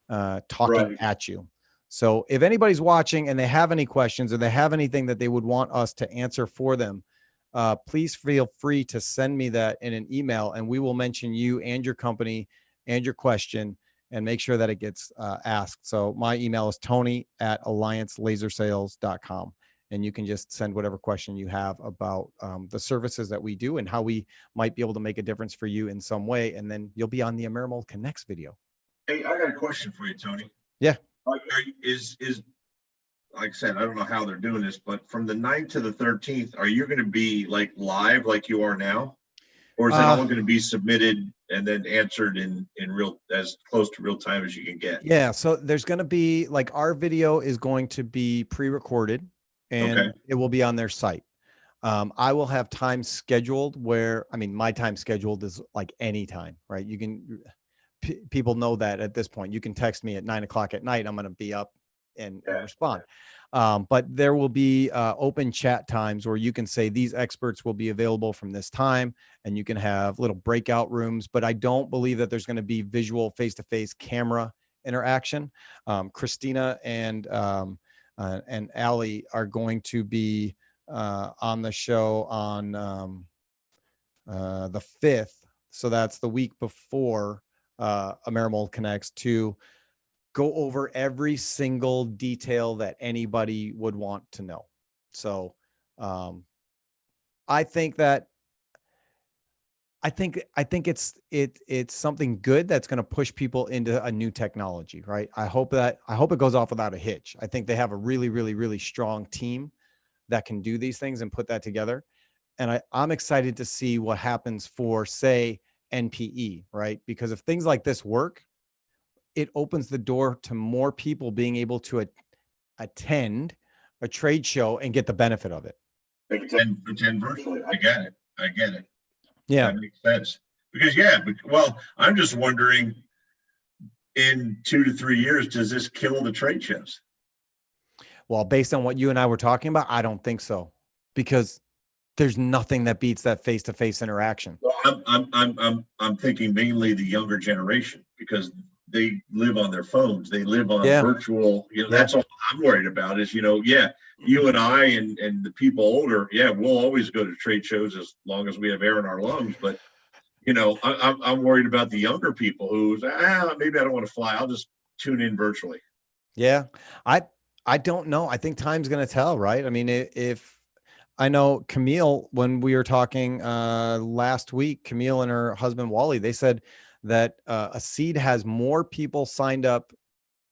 A: talking
B: Right.
A: at you. So if anybody's watching and they have any questions or they have anything that they would want us to answer for them, please feel free to send me that in an email, and we will mention you and your company and your question and make sure that it gets asked. So my email is tony@alliancelasersales.com. And you can just send whatever question you have about the services that we do and how we might be able to make a difference for you in some way. And then you'll be on the AmeriMold Connects video.
B: Hey, I got a question for you, Tony.
A: Yeah.
B: Is like I said, I don't know how they're doing this, but from the 9th to the 13th, are you going to be like live like you are now? Or is it all going to be submitted and then answered in real, as close to real time as you can get?
A: Yeah. So there's going to be, like, our video is going to be pre-recorded and it will be on their site. I will have time scheduled where, my time scheduled is like any time, right? You can, people know that at this point. You can text me at 9:00 at night. I'm going to be up and respond. But there will be open chat times where you can say these experts will be available from this time, and you can have little breakout rooms. But I don't believe that there's going to be visual face-to-face camera interaction. Christina and Allie are going to be on the show on the 5th. So that's the week before AmeriMold Connects, to go over every single detail that anybody would want to know. So I think it's something good that's going to push people into a new technology, right? I hope it goes off without a hitch. I think they have a really, really, really strong team that can do these things and put that together. And I'm excited to see what happens for, say, NPE, right? Because if things like this work, it opens the door to more people being able to attend a trade show and get the benefit of it.
B: Attend virtually. I get it.
A: Yeah.
B: That makes sense. Because, I'm just wondering, in 2 to 3 years, does this kill the trade shows?
A: Well, based on what you and I were talking about, I don't think so, because there's nothing that beats that face-to-face interaction.
B: Well, I'm thinking mainly the younger generation, because they live on their phones. They live on virtual, that's all I'm worried about is, you and I and the people older, we'll always go to trade shows as long as we have air in our lungs. But, I'm worried about the younger people who, maybe I don't want to fly. I'll just tune in virtually.
A: Yeah. I don't know. I think time's going to tell, right? I mean, if I know Camille, when we were talking last week, Camille and her husband, Wally, they said that a seed has more people signed up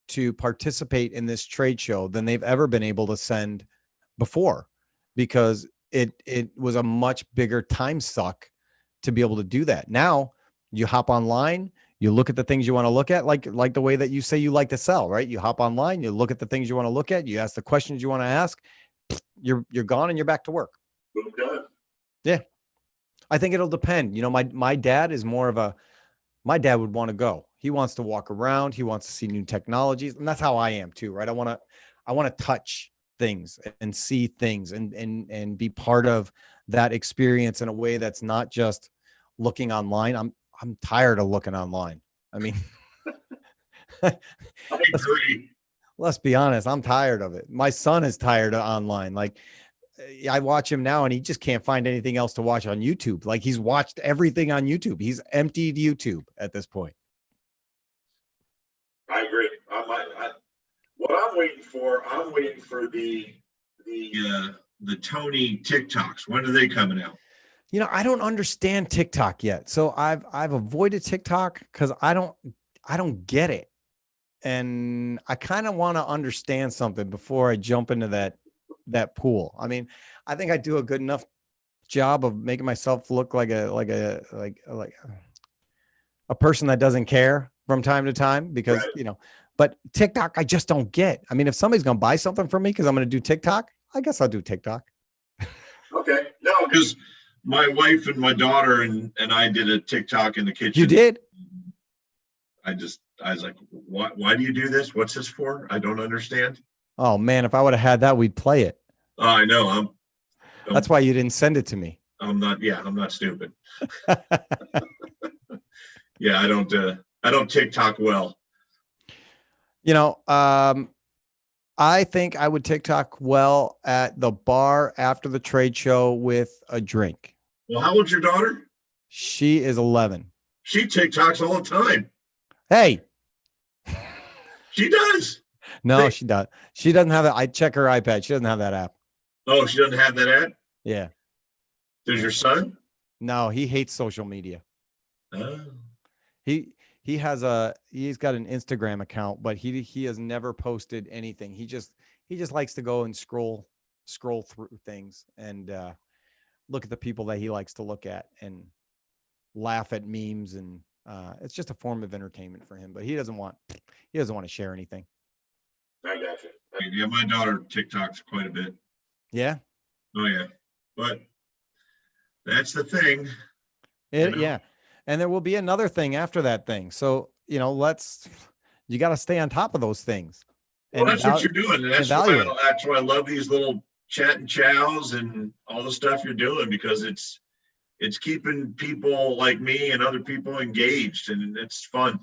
A: to participate in this trade show than they've ever been able to send before, because it was a much bigger time suck to be able to do that. Now you hop online, you look at the things you want to look at, like the way that you say you like to sell, right? You hop online, you look at the things you want to look at, you ask the questions you want to ask, you're gone and you're back to work. Yeah. I think it'll depend. My dad is more of my dad would want to go. He wants to walk around. He wants to see new technologies. And that's how I am too, right? I want to touch things and see things and be part of that experience in a way that's not just looking online. I'm tired of looking online. I mean,
B: I agree.
A: Let's be honest. I'm tired of it. My son is tired of online. Like, I watch him now and he just can't find anything else to watch on YouTube. Like, he's watched everything on YouTube. He's emptied YouTube at this point.
B: I agree. What I'm waiting for the Tony TikToks. When are they coming out?
A: I don't understand TikTok yet. So I've avoided TikTok because I don't get it. And I kind of want to understand something before I jump into that pool. I mean, I think I do a good enough job of making myself look like a person that doesn't care from time to time, because, but TikTok, I just don't get. I mean, if somebody's going to buy something from me because I'm going to do TikTok, I guess I'll do TikTok.
B: Okay. No, because my wife and my daughter and I did a TikTok in the kitchen.
A: You did?
B: I was like, why do you do this? What's this for? I don't understand.
A: Oh man, if I would have had that, we'd play it.
B: Oh, I know.
A: That's why you didn't send it to me.
B: I'm not. Yeah, I'm not stupid. Yeah, I don't TikTok well.
A: You know, I think I would TikTok well at the bar after the trade show with a drink.
B: Well, how old's your daughter?
A: She is 11.
B: She TikToks all the time.
A: Hey,
B: She does.
A: no, she does. She doesn't have it. I check her iPad. She doesn't have that app.
B: Oh, she doesn't have that app?
A: Yeah.
B: Does your son?
A: No, he hates social media.
B: Oh.
A: He he's got an Instagram account, but he has never posted anything. He just likes to go and scroll through things and look at the people that he likes to look at and laugh at memes, and it's just a form of entertainment for him. But he doesn't want to share anything.
B: I got you. Yeah, my daughter TikToks quite a bit.
A: Yeah.
B: Oh yeah, but that's the thing.
A: Yeah. And there will be another thing after that thing. So, you got to stay on top of those things.
B: Well, that's what you're doing. And that's why I love these little chat and chows and all the stuff you're doing, because it's keeping people like me and other people engaged, and it's fun.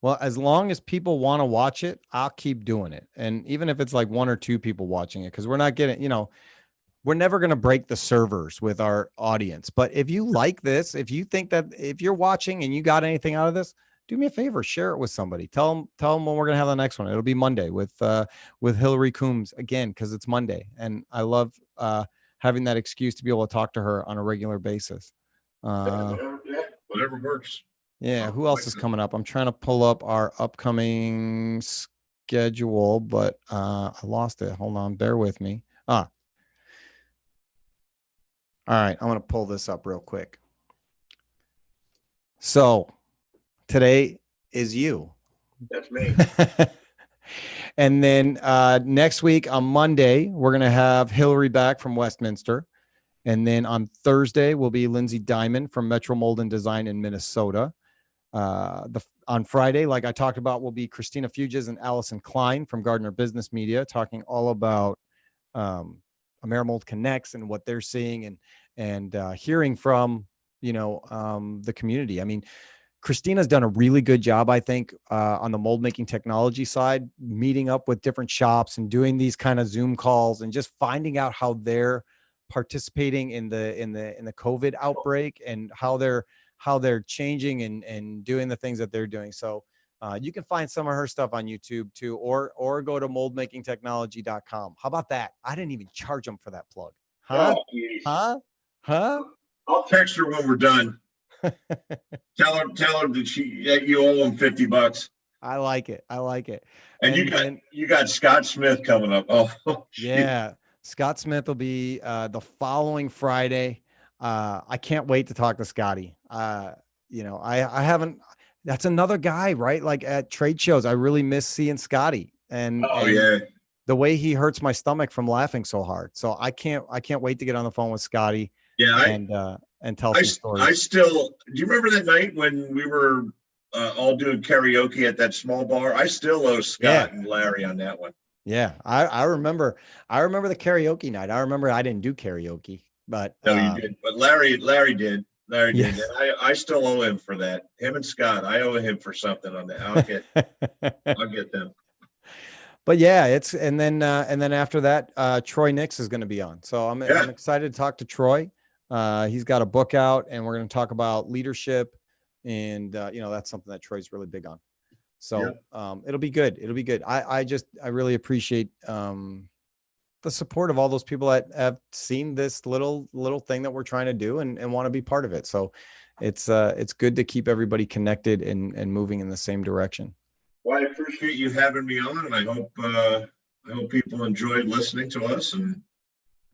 A: Well, as long as people want to watch it, I'll keep doing it. And even if it's like one or two people watching it, because we're not getting, we're never going to break the servers with our audience. But if you like this, if you think that if you're watching and you got anything out of this, do me a favor, share it with somebody. Tell them when we're going to have the next one. It'll be Monday with Hillary Coombs again, because it's Monday. And I love having that excuse to be able to talk to her on a regular basis.
B: Whatever works.
A: Yeah. Who else is coming up? I'm trying to pull up our upcoming schedule, but I lost it. Hold on. Bear with me. All right, I'm going to pull this up real quick. So today is you.
B: That's me.
A: And then next week on Monday, we're going to have Hillary back from Westminster. And then on Thursday will be Lindsay Diamond from Metro Mold and Design in Minnesota. On Friday, like I talked about, will be Christina Fuges and Allison Klein from Gardner Business Media, talking all about AmeriMold Connects and what they're seeing and hearing from, the community. I mean, Christina's done a really good job, I think, on the mold making technology side, meeting up with different shops and doing these kind of Zoom calls and just finding out how they're participating in the COVID outbreak and how they're changing and doing the things that they're doing. So you can find some of her stuff on YouTube too, or go to moldmakingtechnology.com. How about that? I didn't even charge them for that plug. Huh?
B: Oh,
A: Huh?
B: I'll text her when we're done. Tell her that you owe him $50.
A: I like it.
B: And you got Scott Smith coming up. Oh
A: yeah. Scott Smith will be the following Friday. I can't wait to talk to Scotty. I haven't. That's another guy, right? Like at trade shows, I really miss seeing Scotty. And the way he hurts my stomach from laughing so hard. So I can't wait to get on the phone with Scotty.
B: Yeah,
A: and tell some stories.
B: Do you remember that night when we were all doing karaoke at that small bar? I still owe Scott and Larry on that one.
A: Yeah, I remember the karaoke night. I remember I didn't do karaoke, but
B: no, you did. But Larry did. Larry did. I still owe him for that. Him and Scott, I owe him for something on that. I'll get them.
A: But yeah, and then after that, Troy Nix is going to be on. So I'm excited to talk to Troy. He's got a book out, and we're going to talk about leadership, and that's something that Troy's really big on. So it'll be good. I really appreciate the support of all those people that have seen this little thing that we're trying to do and want to be part of it. So it's good to keep everybody connected and moving in the same direction.
B: Well, I appreciate you having me on, and I hope people enjoyed listening to us. And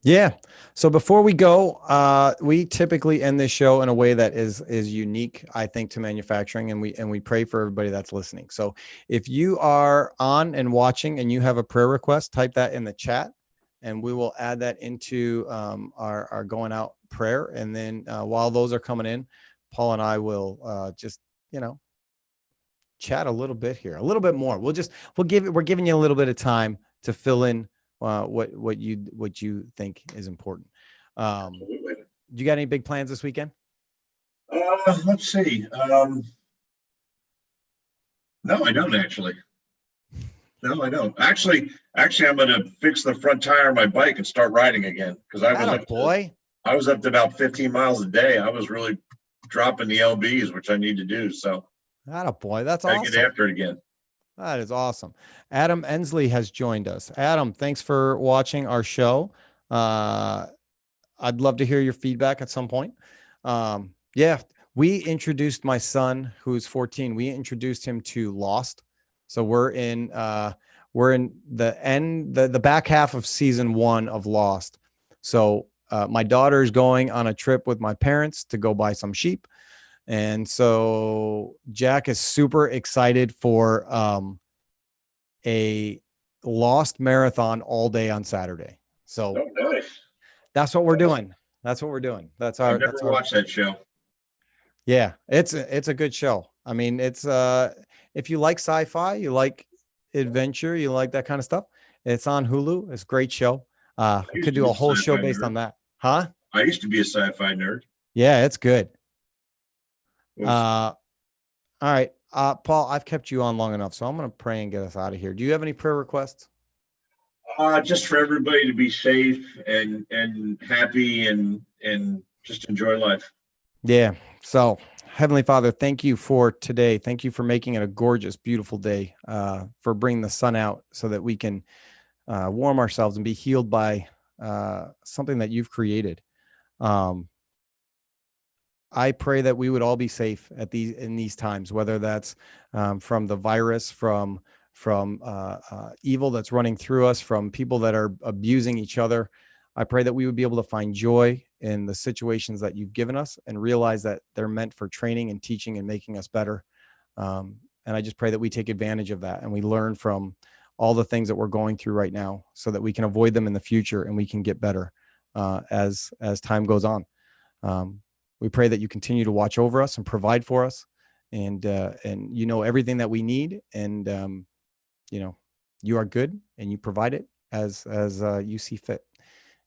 A: yeah. So before we go, we typically end this show in a way that is unique, I think, to manufacturing, and we pray for everybody that's listening. So if you are on and watching and you have a prayer request, type that in the chat, and we will add that into our going out prayer. And then while those are coming in, Paul and I will just chat a little bit here, a little bit more. We're giving you a little bit of time to fill in what you think is important.
B: Absolutely.
A: You got any big plans this weekend?
B: Let's see. No, I don't actually. No, I don't. Actually, I'm going to fix the front tire of my bike and start riding again because I was up to about 15 miles a day. I was really dropping the LBs, which I need to do. So,
A: Boy, that's
B: I
A: awesome.
B: get after it again.
A: That is awesome. Adam Ensley has joined us. Adam, thanks for watching our show. I'd love to hear your feedback at some point. Yeah, we introduced my son, who's 14. We introduced him to Lost. So we're in the back half of season 1 of Lost. So my daughter is going on a trip with my parents to go buy some sheep. And so Jack is super excited for a Lost marathon all day on Saturday. So
B: nice.
A: That's what we're doing. That's what we're doing.
B: I've never watched that show.
A: Yeah, it's a good show. I mean, it's if you like sci-fi, you like adventure, you like that kind of stuff. It's on Hulu. It's a great show. We could do a whole show based on that. Huh?
B: I used to be a sci-fi nerd.
A: Yeah, it's good. All right. Paul, I've kept you on long enough, so I'm going to pray and get us out of here. Do you have any prayer requests?
B: Just for everybody to be safe and happy and just enjoy life.
A: Yeah. So, Heavenly Father, thank you for today. Thank you for making it a gorgeous, beautiful day, for bringing the sun out so that we can warm ourselves and be healed by something that you've created. I pray that we would all be safe in these times, whether that's from the virus, from evil that's running through us, from people that are abusing each other. I pray that we would be able to find joy in the situations that you've given us and realize that they're meant for training and teaching and making us better. And I just pray that we take advantage of that and we learn from all the things that we're going through right now so that we can avoid them in the future and we can get better as time goes on. We pray that you continue to watch over us and provide for us, and everything that we need, and you are good and you provide it as you see fit.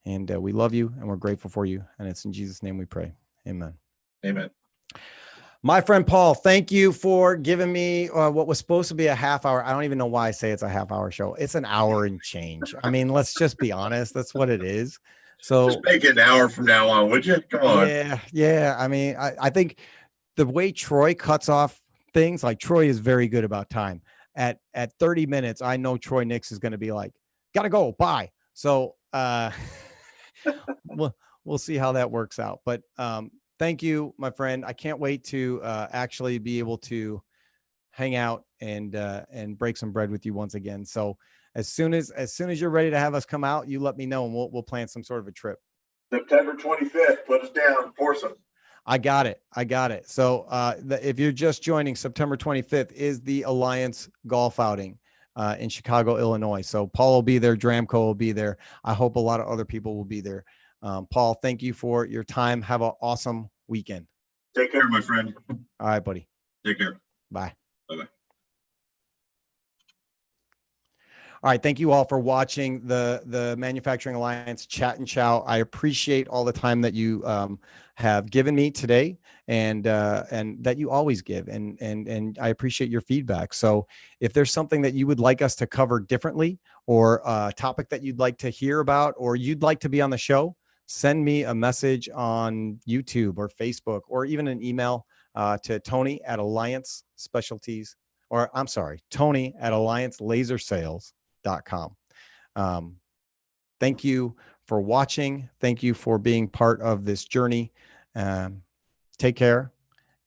A: And we love you and we're grateful for you. And it's in Jesus' name we pray. Amen.
B: Amen.
A: My friend Paul, thank you for giving me what was supposed to be a half hour. I don't even know why I say it's a half hour show. It's an hour and change. I mean, let's just be honest. That's what it is. So
B: just make it an hour from now on, would you? Come on.
A: Yeah. I mean, I think the way Troy cuts off things, like Troy is very good about time. At 30 minutes, I know Troy Nix is going to be like, gotta go, bye. So we'll see how that works out. But thank you, my friend. I can't wait to actually be able to hang out and break some bread with you once again. So as soon as you're ready to have us come out, you let me know and we'll plan some sort of a trip.
B: September 25th, put us down, force them.
A: I got it. So if you're just joining, September 25th is the Alliance golf outing in Chicago, Illinois. So Paul will be there. Dramco will be there. I hope a lot of other people will be there. Paul, thank you for your time. Have an awesome weekend.
B: Take care, my friend.
A: All right, buddy.
B: Take care.
A: Bye.
B: Bye-bye.
A: All right. Thank you all for watching the Manufacturing Alliance Chat and Chow. I appreciate all the time that you have given me today and that you always give. And I appreciate your feedback. So if there's something that you would like us to cover differently or a topic that you'd like to hear about, or you'd like to be on the show, send me a message on YouTube or Facebook, or even an email to Tony at Alliance Specialties, or I'm sorry, Tony at AllianceLaserSales.com. Thank you for watching. Thank you for being part of this journey. Take care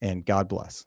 A: and God bless.